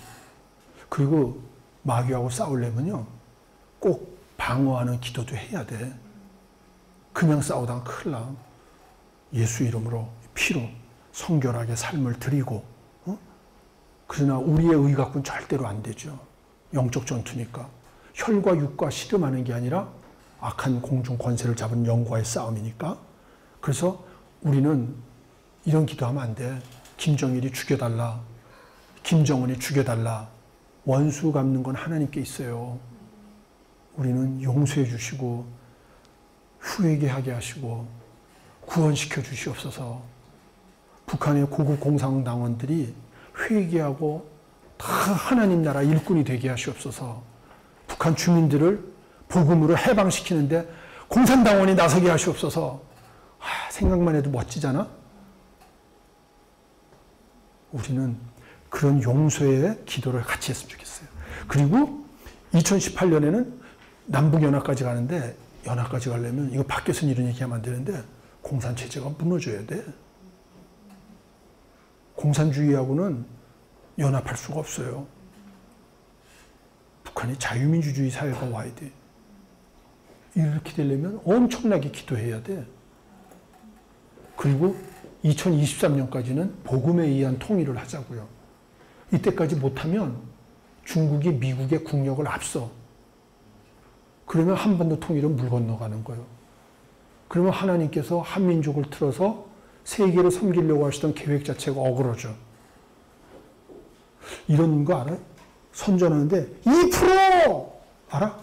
그리고 마귀하고 싸우려면요, 꼭 방어하는 기도도 해야 돼. 그냥 싸우다가 큰일 나. 예수 이름으로, 피로 성결하게 삶을 드리고, 그러나 우리의 의 갖고는 절대로 안 되죠. 영적 전투니까. 혈과 육과 씨름하는 게 아니라 악한 공중 권세를 잡은 영과의 싸움이니까. 그래서 우리는 이런 기도하면 안 돼. 김정일이 죽여달라. 김정은이 죽여달라. 원수 갚는 건 하나님께 있어요. 우리는 용서해 주시고 후회게 하게 하시고 구원시켜 주시옵소서. 북한의 고급 공산당원들이 회개하고 다 하나님 나라 일꾼이 되게 하시옵소서. 북한 주민들을 복음으로 해방시키는데 공산당원이 나서게 하시옵소서. 생각만 해도 멋지잖아? 우리는 그런 용서의 기도를 같이 했으면 좋겠어요. 그리고 2018년에는 남북연합까지 가는데, 연합까지 가려면 이거 밖에서는 이런 얘기하면 안 되는데 공산체제가 무너져야 돼. 공산주의하고는 연합할 수가 없어요. 북한이 자유민주주의 사회가 와야 돼. 이렇게 되려면 엄청나게 기도해야 돼. 그리고 2023년까지는 복음에 의한 통일을 하자고요. 이때까지 못하면 중국이 미국의 국력을 앞서. 그러면 한반도 통일은 물 건너가는 거예요. 그러면 하나님께서 한민족을 틀어서 세계를 섬기려고 하시던 계획 자체가 어그러져. 이런 거 알아요? 선전하는데 2% 알아?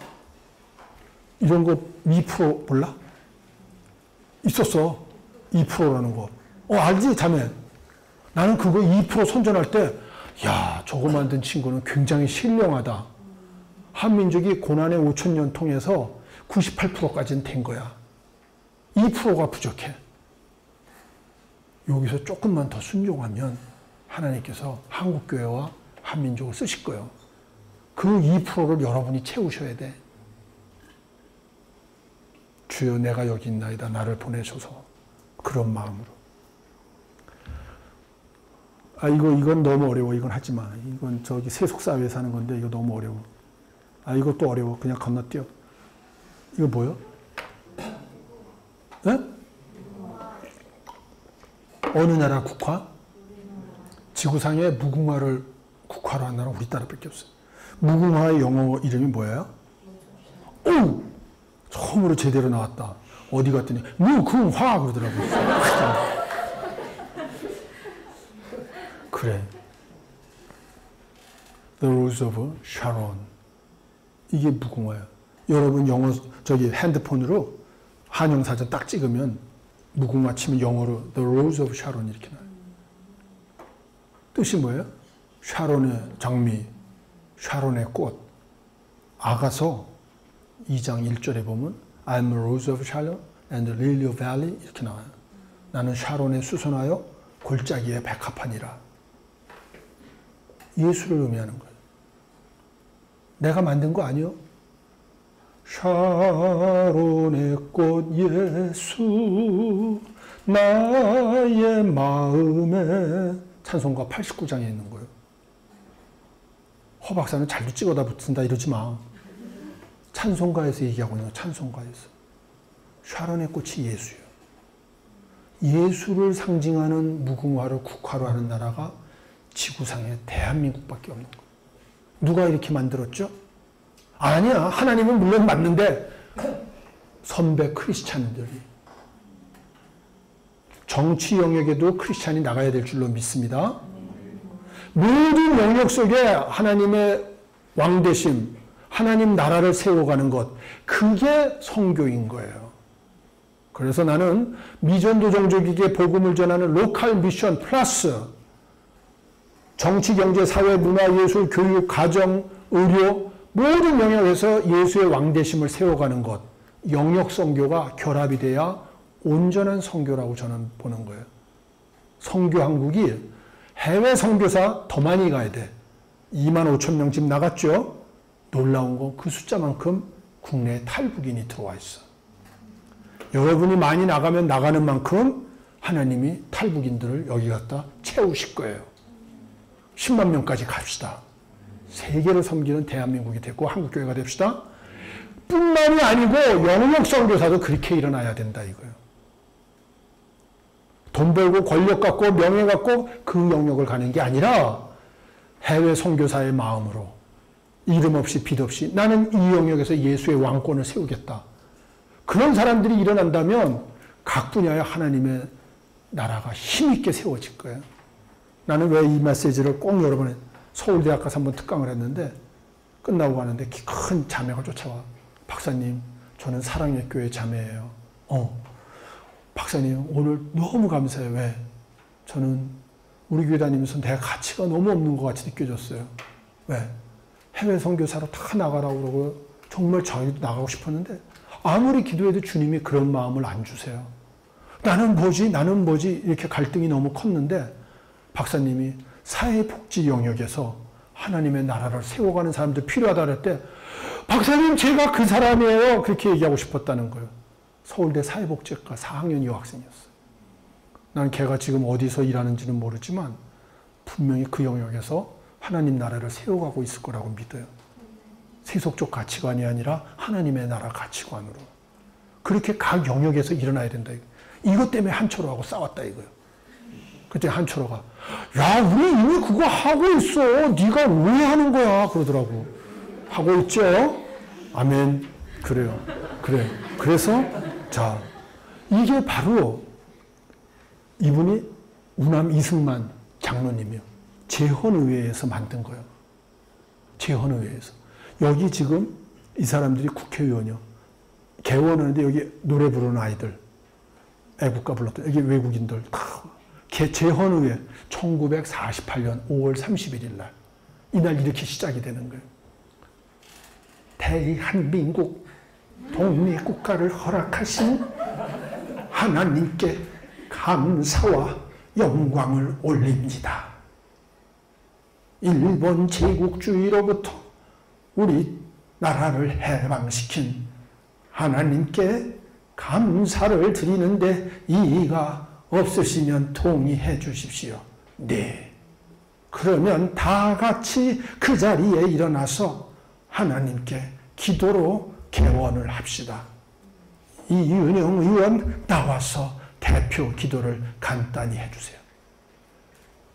이런 거 2% 몰라? 있었어. 2%라는 거. 알지, 자매? 나는 그거 2% 선전할 때, 야, 저거 만든 친구는 굉장히 신령하다. 한민족이 고난의 5,000년 통해서 98%까지는 된 거야. 2%가 부족해. 여기서 조금만 더 순종하면 하나님께서 한국교회와 한민족을 쓰실 거예요. 그 2%를 여러분이 채우셔야 돼. 주여, 내가 여기 있나이다. 나를 보내셔서. 그런 마음으로. 이건 너무 어려워. 이건 하지 마. 이건 저기 세속사회에 사는 건데 이거 너무 어려워. 이것도 어려워. 그냥 건너뛰어. 이거 뭐요? 네? 어느 나라 국화? 지구상에 무궁화를 국화로 한 나라 우리 나라밖에 없어요. 무궁화의 영어 이름이 뭐예요? 오! 처음으로 제대로 나왔다. 어디 갔더니 무궁화 그러더라고요. 그래. The Rose of Sharon. 이게 무궁화야. 여러분 영어 핸드폰으로 한영사전 딱 찍으면 무궁화 치면 영어로 The Rose of Sharon 이렇게 나와요. 뜻이 뭐예요? 샤론의 장미, 샤론의 꽃. 아가서 2장 1절에 보면 I'm a rose of Sharon and the lily of valley 이렇게 나와요. 나는 샤론에 수선하여 골짜기에 백합하니라. 예수를 의미하는 거예요. 내가 만든 거 아니요? 샤론의 꽃 예수 나의 마음에 찬송가 89장에 있는 거예요. 허 박사는 잘도 찍어다 붙인다 이러지 마. 찬송가에서 얘기하고 있는 거, 찬송가에서. 샤론의 꽃이 예수예요. 예수를 상징하는 무궁화를 국화로 하는 나라가 지구상에 대한민국밖에 없는 거예요. 누가 이렇게 만들었죠? 아니야. 하나님은 물론 맞는데 선배 크리스찬들이 정치 영역에도 크리스찬이 나가야 될 줄로 믿습니다. 모든 영역 속에 하나님의 왕되심, 하나님 나라를 세워가는 것, 그게 선교인 거예요. 그래서 나는 미전도정적에게 복음을 전하는 로컬 미션 플러스 정치, 경제, 사회, 문화, 예술, 교육, 가정, 의료 모든 영역에서 예수의 왕되심을 세워가는 것, 영역 선교가 결합이 돼야 온전한 선교라고 저는 보는 거예요. 선교 한국이 해외 선교사 더 많이 가야 돼. 2만 5천 명 지금 나갔죠? 놀라운 건 그 숫자만큼 국내에 탈북인이 들어와 있어. 여러분이 많이 나가면 나가는 만큼 하나님이 탈북인들을 여기 갖다 채우실 거예요. 10만 명까지 갑시다. 세계를 섬기는 대한민국이 됐고 한국교회가 됩시다. 뿐만이 아니고 영역 선교사도 그렇게 일어나야 된다 이거예요. 돈 벌고 권력 갖고 명예 갖고 그 영역을 가는 게 아니라 해외 선교사의 마음으로 이름 없이 빛 없이 나는 이 영역에서 예수의 왕권을 세우겠다. 그런 사람들이 일어난다면 각 분야에 하나님의 나라가 힘있게 세워질 거예요. 나는 왜 이 메시지를 꼭 여러 번 서울대학 가서 한번 특강을 했는데 끝나고 가는데 큰 자매가 쫓아와. 박사님, 저는 사랑의 교회 자매예요. 박사님, 오늘 너무 감사해요. 왜? 저는 우리 교회 다니면서 내 가치가 너무 없는 것 같이 느껴졌어요. 왜? 해외 선교사로 다 나가라고 그러고 정말 저희도 나가고 싶었는데 아무리 기도해도 주님이 그런 마음을 안 주세요. 나는 뭐지 이렇게 갈등이 너무 컸는데 박사님이 사회복지 영역에서 하나님의 나라를 세워가는 사람들 필요하다 그랬대. 박사님, 제가 그 사람이에요. 그렇게 얘기하고 싶었다는 거예요. 서울대 사회복지학과 4학년 여학생이었어요. 난 걔가 지금 어디서 일하는지는 모르지만 분명히 그 영역에서 하나님 나라를 세워가고 있을 거라고 믿어요. 세속적 가치관이 아니라 하나님의 나라 가치관으로. 그렇게 각 영역에서 일어나야 된다. 이것 때문에 한철호하고 싸웠다 이거예요. 그때 한철호가 야, 우리 이미 그거 하고 있어. 네가 왜 하는 거야? 그러더라고. 하고 있죠? 아멘. 그래요. 그래. 그래서 자, 이게 바로 이분이 우남 이승만 장로님이요. 재헌의회에서 만든 거예요. 재헌의회에서. 여기 지금 이 사람들이 국회의원이요. 개원하는데 여기 노래 부르는 아이들, 애국가 불렀던 여기 외국인들 다 재헌의회 1948년 5월 31일 날 이날 이렇게 시작이 되는 거예요. 대한민국 독립국가를 허락하신 하나님께 감사와 영광을 올립니다. 일본 제국주의로부터 우리 나라를 해방시킨 하나님께 감사를 드리는데 이의가 없으시면 동의해 주십시오. 네. 그러면 다 같이 그 자리에 일어나서 하나님께 기도로 개원을 합시다. 이윤영 의원 나와서 대표 기도를 간단히 해주세요.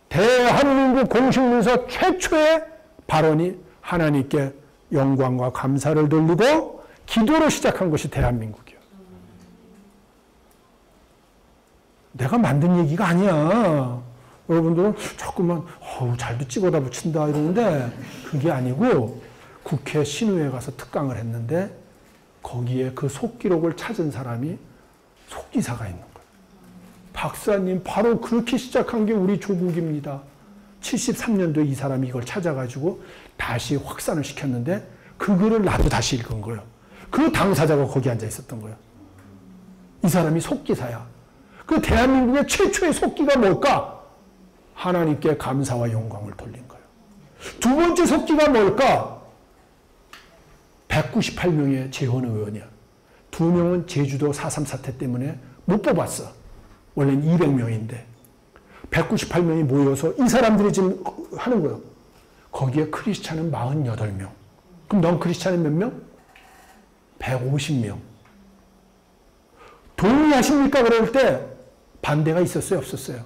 대한민국 공식문서 최초의 발언이 하나님께 영광과 감사를 돌리고 기도로 시작한 것이 대한민국이에요. 내가 만든 얘기가 아니야. 여러분들은 자꾸만 잘도 찍어다 붙인다 이러는데 그게 아니고 국회 신우회에 가서 특강을 했는데 거기에 그 속기록을 찾은 사람이 속기사가 있는 거예요. 박사님, 바로 그렇게 시작한 게 우리 조국입니다. 73년도에 이 사람이 이걸 찾아가지고 다시 확산을 시켰는데 그 글을 나도 다시 읽은 거예요. 그 당사자가 거기 앉아 있었던 거예요. 이 사람이 속기사야. 그 대한민국의 최초의 속기가 뭘까? 하나님께 감사와 영광을 돌린 거예요. 두 번째 속기가 뭘까? 198명의 재헌의원이야. 2명은 제주도 4.3 사태 때문에 못 뽑았어. 원래는 200명인데 198명이 모여서 이 사람들이 지금 하는 거예요. 거기에 크리스찬은 48명. 그럼 넌 크리스찬은 몇 명? 150명. 동의하십니까? 그럴 때 반대가 있었어요? 없었어요?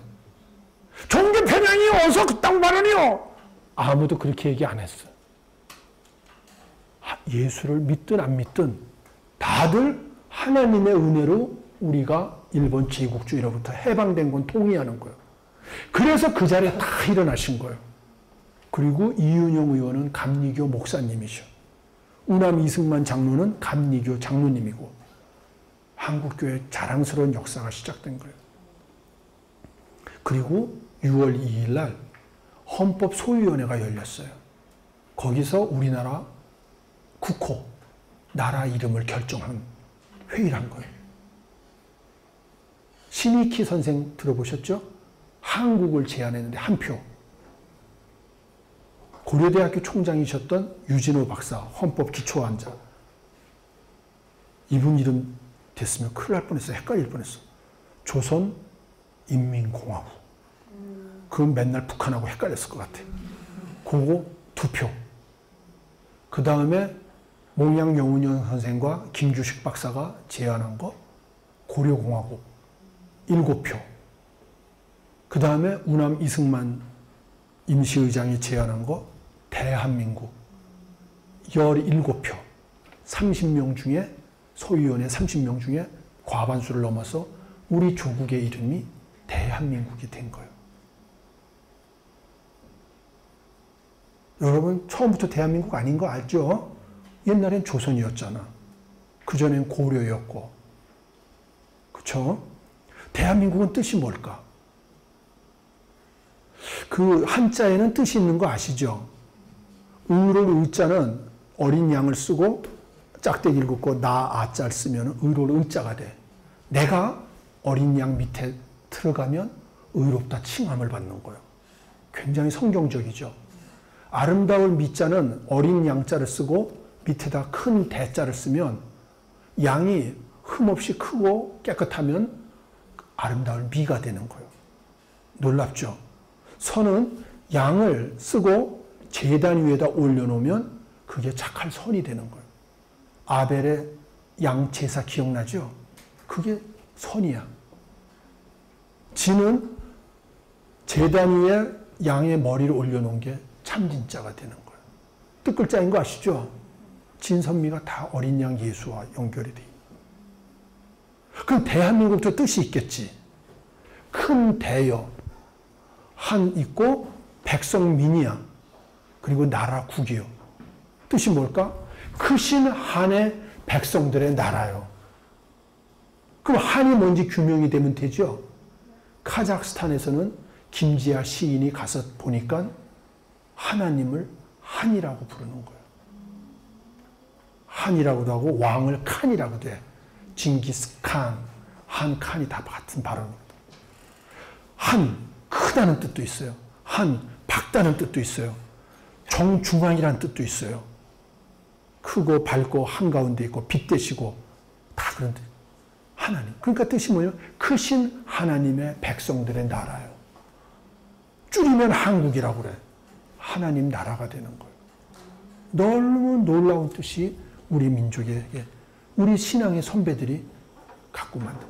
종교 편향이 어서 그딴 말하니요? 아무도 그렇게 얘기 안 했어. 예수를 믿든 안 믿든 다들 하나님의 은혜로 우리가 일본 제국주의로부터 해방된 건 동의하는 거예요. 그래서 그 자리에 다 일어나신 거예요. 그리고 이윤영 의원은 감리교 목사님이셔. 우남 이승만 장로는 감리교 장로님이고 한국교회 자랑스러운 역사가 시작된 거예요. 그리고 6월 2일 날 헌법소위원회가 열렸어요. 거기서 우리나라 국호, 나라 이름을 결정한 회의를 한 거예요. 신익희 선생 들어보셨죠? 한국을 제안했는데 한 표. 고려대학교 총장이셨던 유진호 박사, 헌법 기초안자. 이분 이름 됐으면 큰일 날 뻔했어. 헷갈릴 뻔했어. 조선인민공화국. 그건 맨날 북한하고 헷갈렸을 것 같아. 그거 2표. 그 다음에 몽양 영운현 선생과 김주식 박사가 제안한 거 고려공화국 7표. 그 다음에 우남 이승만 임시의장이 제안한 거 대한민국 17표. 30명 중에 소위원회 30명 중에 과반수를 넘어서 우리 조국의 이름이 대한민국이 된 거예요. 여러분 처음부터 대한민국 아닌 거 알죠? 옛날엔 조선이었잖아. 그전엔 고려였고. 그렇죠? 대한민국은 뜻이 뭘까? 그 한자에는 뜻이 있는 거 아시죠? 의를 의자는 어린 양을 쓰고 짝대기를 긋고 나 아자를 쓰면 의로를 의자가 돼. 내가 어린 양 밑에 들어가면 의롭다 칭함을 받는 거예요. 굉장히 성경적이죠. 아름다울 미자는 어린 양자를 쓰고 밑에다 큰 대자를 쓰면 양이 흠없이 크고 깨끗하면 아름다울 미가 되는 거예요. 놀랍죠? 선은 양을 쓰고 제단 위에다 올려놓으면 그게 착할 선이 되는 거예요. 아벨의 양 제사 기억나죠? 그게 선이야. 진은 제단 위에 양의 머리를 올려놓은 게 참진자가 되는 거예요. 뜻글자인 거 아시죠? 진선미가 다 어린 양 예수와 연결이 돼. 그럼 대한민국도 뜻이 있겠지. 큰 대여, 한 있고 백성 민이야. 그리고 나라 국이요. 뜻이 뭘까? 크신 한의 백성들의 나라요. 그럼 한이 뭔지 규명이 되면 되죠. 카자흐스탄에서는 김지아 시인이 가서 보니까 하나님을 한이라고 부르는 거예요. 한이라고도 하고 왕을 칸이라고도 해. 징기스칸, 한칸이 다 같은 발음입니다. 한, 크다는 뜻도 있어요. 한, 밝다는 뜻도 있어요. 정중앙이라는 뜻도 있어요. 크고 밝고 한가운데 있고 빛 되시고 다 그런 뜻. 하나님. 그러니까 뜻이 뭐예요? 크신 하나님의 백성들의 나라예요. 줄이면 한국이라고 그래. 하나님 나라가 되는 거예요. 너무 놀라운 뜻이 우리 민족에게, 우리 신앙의 선배들이 갖고 만든.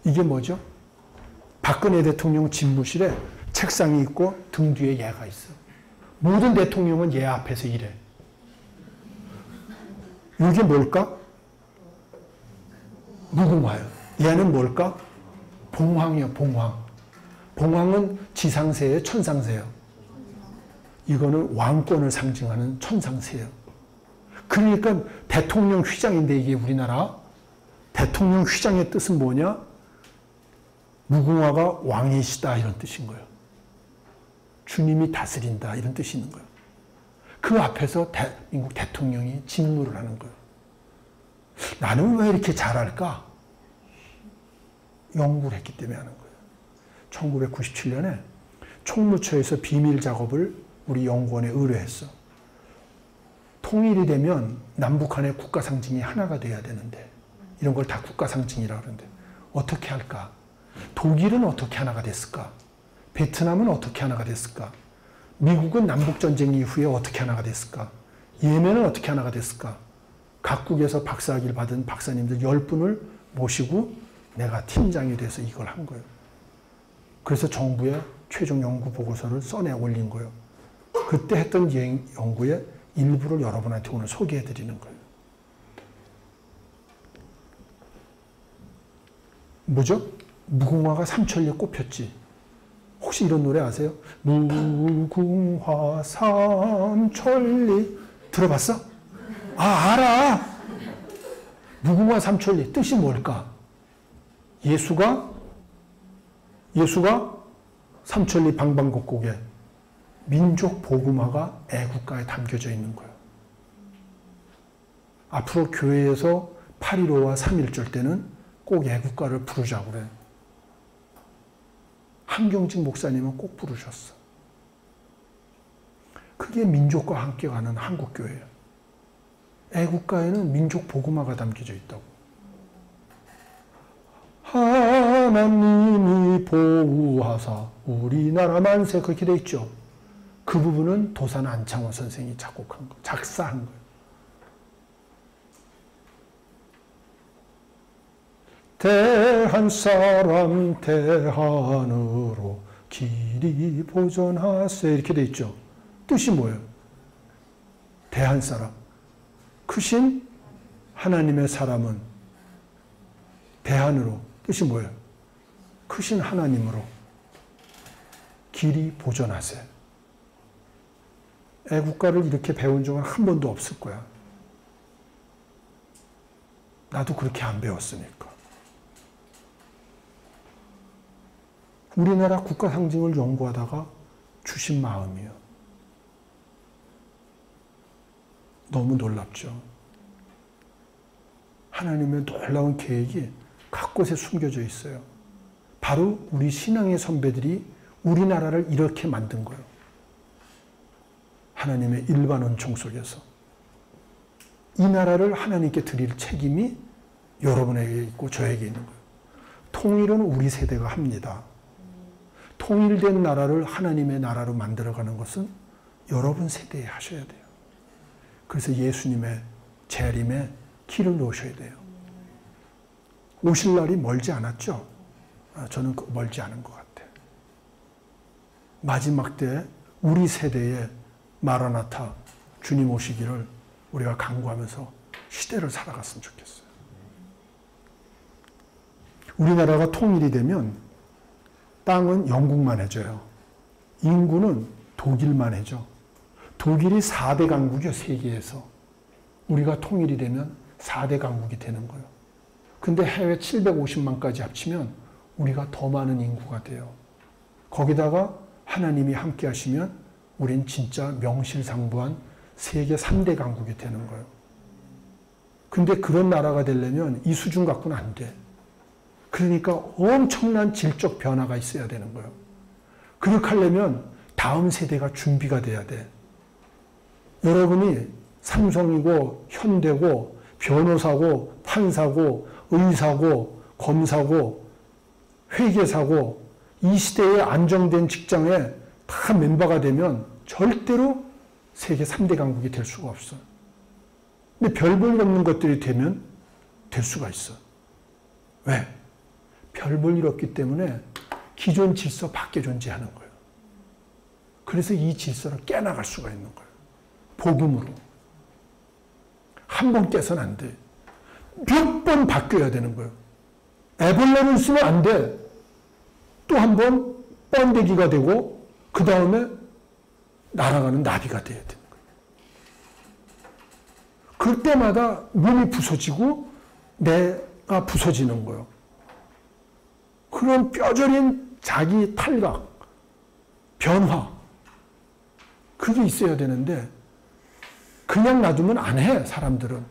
이게 뭐죠? 박근혜 대통령 집무실에 책상이 있고 등 뒤에 얘가 있어. 모든 대통령은 얘 앞에서 일해. 이게 뭘까? 무궁화요. 얘는 뭘까? 봉황이요, 봉황. 봉황은 지상새예요, 천상새예요. 이거는 왕권을 상징하는 천상새예요. 그러니까 대통령 휘장인데 이게 우리나라 대통령 휘장의 뜻은 뭐냐? 무궁화가 왕이시다 이런 뜻인 거예요. 주님이 다스린다 이런 뜻이 있는 거예요. 그 앞에서 미국 대통령이 직무를 하는 거예요. 나는 왜 이렇게 잘할까? 연구를 했기 때문에 하는 거예요. 1997년에 총무처에서 비밀 작업을 우리 연구원에 의뢰했어. 통일이 되면 남북한의 국가 상징이 하나가 돼야 되는데 이런 걸 다 국가 상징이라고 그러는데 어떻게 할까? 독일은 어떻게 하나가 됐을까? 베트남은 어떻게 하나가 됐을까? 미국은 남북전쟁 이후에 어떻게 하나가 됐을까? 예멘은 어떻게 하나가 됐을까? 각국에서 박사학위를 받은 박사님들 10분을 모시고 내가 팀장이 돼서 이걸 한 거예요. 그래서 정부에 최종 연구 보고서를 써내 올린 거예요. 그때 했던 연구의 일부를 여러분한테 오늘 소개해 드리는 거예요. 뭐죠? 무궁화가 삼천리에 꼽혔지. 혹시 이런 노래 아세요? 무궁화 삼천리 들어봤어? 아, 알아. 무궁화 삼천리 뜻이 뭘까? 예수가 삼천리 방방곡곡에 민족 복음화가 애국가에 담겨져 있는 거예요. 앞으로 교회에서 8.15와 3.1절 때는 꼭 애국가를 부르자고 그래. 한경직 목사님은 꼭 부르셨어. 그게 민족과 함께 가는 한국교회예요. 애국가에는 민족 복음화가 담겨져 있다고. 하나님이 보호하사 우리나라 만세 그렇게 돼 있죠. 그 부분은 도산 안창호 선생이 작곡한 거, 작사한 거예요. 대한 사람 대한으로 길이 보존하세 이렇게 돼 있죠. 뜻이 뭐예요? 대한 사람. 크신 하나님의 사람은 대한으로 뜻이 뭐예요? 크신 하나님으로 길이 보존하세. 애국가를 이렇게 배운 적은 한 번도 없을 거야. 나도 그렇게 안 배웠으니까. 우리나라 국가 상징을 연구하다가 주신 마음이에요. 너무 놀랍죠. 하나님의 놀라운 계획이 각곳에 숨겨져 있어요. 바로 우리 신앙의 선배들이 우리나라를 이렇게 만든 거예요. 하나님의 일반 은총 속에서. 이 나라를 하나님께 드릴 책임이 여러분에게 있고 저에게 있는 거예요. 통일은 우리 세대가 합니다. 통일된 나라를 하나님의 나라로 만들어가는 것은 여러분 세대에 하셔야 돼요. 그래서 예수님의 재림에 길을 놓으셔야 돼요. 오실 날이 멀지 않았죠? 저는 멀지 않은 것 같아요. 마지막 때 우리 세대에 마라나타 주님 오시기를 우리가 간구하면서 시대를 살아갔으면 좋겠어요. 우리나라가 통일이 되면 땅은 영국만 해줘요. 인구는 독일만 해줘. 독일이 4대 강국이요, 세계에서. 우리가 통일이 되면 4대 강국이 되는 거예요. 근데 해외 750만까지 합치면 우리가 더 많은 인구가 돼요. 거기다가 하나님이 함께 하시면 우린 진짜 명실상부한 세계 3대 강국이 되는 거예요. 근데 그런 나라가 되려면 이 수준 갖고는 안 돼. 그러니까 엄청난 질적 변화가 있어야 되는 거예요. 그렇게 하려면 다음 세대가 준비가 돼야 돼. 여러분이 삼성이고 현대고 변호사고 판사고 의사고 검사고 회계사고 이 시대에 안정된 직장에 다 멤버가 되면 절대로 세계 3대 강국이 될 수가 없어. 근데 별 볼 일 없는 것들이 되면 될 수가 있어. 왜? 별 볼 일 없기 때문에 기존 질서 밖에 존재하는 거예요. 그래서 이 질서를 깨나갈 수가 있는 거예요. 복음으로. 한 번 깨서는 안 돼. 몇 번 바뀌어야 되는 거예요. 애벌레를 쓰면 안 돼. 또 한 번 번데기가 되고 그 다음에 날아가는 나비가 돼야 되는 거예요. 그때마다 몸이 부서지고 내가 부서지는 거예요. 그런 뼈저린 자기 탈각, 변화 그게 있어야 되는데 그냥 놔두면 안 해, 사람들은.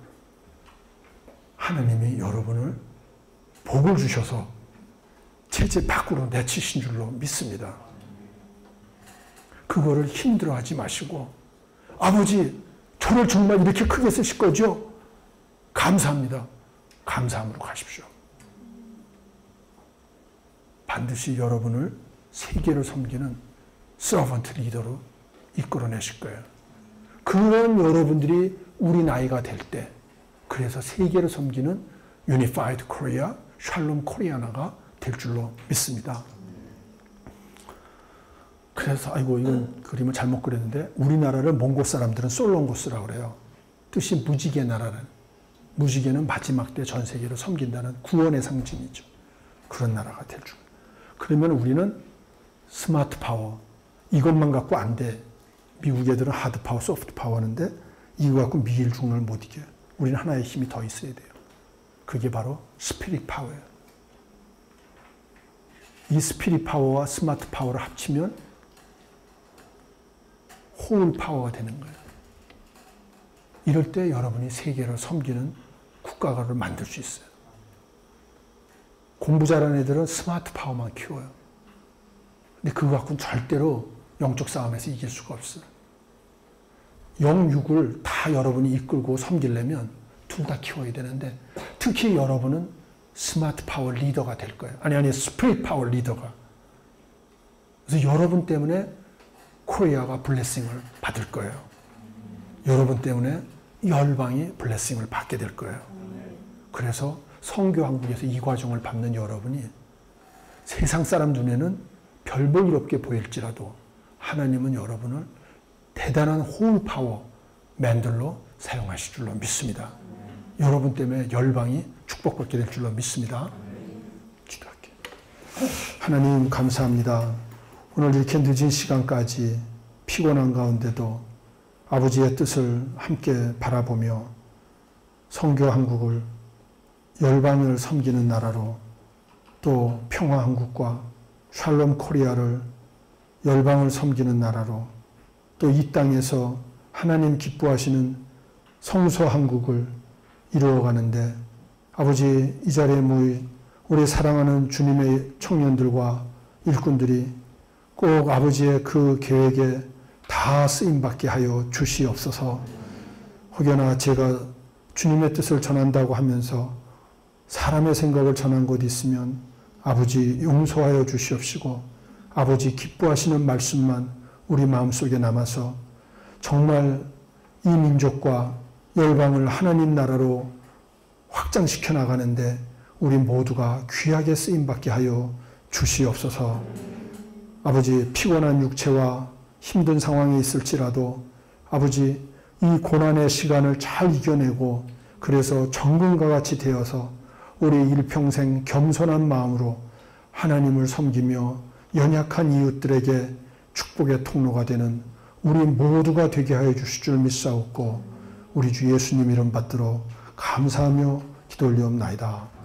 하나님이 여러분을 복을 주셔서 체제 밖으로 내치신 줄로 믿습니다. 그거를 힘들어하지 마시고 아버지 저를 정말 이렇게 크게 쓰실 거죠? 감사합니다. 감사함으로 가십시오. 반드시 여러분을 세계를 섬기는 서번트 리더로 이끌어내실 거예요. 그런 여러분들이 우리 나이가 될 때 그래서 세계를 섬기는 유니파이드 코리아, 샬롬 코리아나가 될 줄로 믿습니다. 그래서 아이고 이건 그림을 잘못 그렸는데 우리나라를 몽골 사람들은 솔롱고스라고 그래요. 뜻이 무지개 나라는. 무지개는 마지막 때 전 세계를 섬긴다는 구원의 상징이죠. 그런 나라가 될 줄. 그러면 우리는 스마트 파워 이것만 갖고 안 돼. 미국 애들은 하드 파워, 소프트 파워 하는데 이거 갖고 미일 중을 못 이겨요. 우리는 하나의 힘이 더 있어야 돼요. 그게 바로 스피릿 파워예요. 이 스피릿 파워와 스마트 파워를 합치면 홀 파워가 되는 거예요. 이럴 때 여러분이 세계를 섬기는 국가를 만들 수 있어요. 공부 잘하는 애들은 스마트 파워만 키워요. 근데 그거 갖고는 절대로 영적 싸움에서 이길 수가 없어요. 영육을 다 여러분이 이끌고 섬기려면 둘 다 키워야 되는데 특히 여러분은 스마트 파워 리더가 될 거예요. 아니 스피릿 파워 리더가. 그래서 여러분 때문에 코리아가 블레싱을 받을 거예요. 여러분 때문에 열방이 블레싱을 받게 될 거예요. 그래서 선교 한국에서 이 과정을 밟는 여러분이 세상 사람 눈에는 별 볼 일 없게 보일지라도 하나님은 여러분을 대단한 홀 파워 맨들로 사용하실 줄로 믿습니다. 여러분 때문에 열방이 축복받게 될 줄로 믿습니다. 기도할게요. 하나님 감사합니다. 오늘 이렇게 늦은 시간까지 피곤한 가운데도 아버지의 뜻을 함께 바라보며 선교 한국을 열방을 섬기는 나라로 또 평화 한국과 샬롬 코리아를 열방을 섬기는 나라로 또 이 땅에서 하나님 기뻐하시는 성소 한국을 이루어가는데 아버지 이 자리에 모인 우리 사랑하는 주님의 청년들과 일꾼들이 꼭 아버지의 그 계획에 다 쓰임받게 하여 주시옵소서. 혹여나 제가 주님의 뜻을 전한다고 하면서 사람의 생각을 전한 곳이 있으면 아버지 용서하여 주시옵시고 아버지 기뻐하시는 말씀만 우리 마음속에 남아서 정말 이 민족과 열방을 하나님 나라로 확장시켜 나가는데 우리 모두가 귀하게 쓰임받게 하여 주시옵소서. 아버지 피곤한 육체와 힘든 상황에 있을지라도 아버지 이 고난의 시간을 잘 이겨내고 그래서 정금과 같이 되어서 우리 일평생 겸손한 마음으로 하나님을 섬기며 연약한 이웃들에게 축복의 통로가 되는 우리 모두가 되게 하여 주실 줄 믿사옵고 우리 주 예수님 이름 받들어 감사하며 기도 올리옵나이다.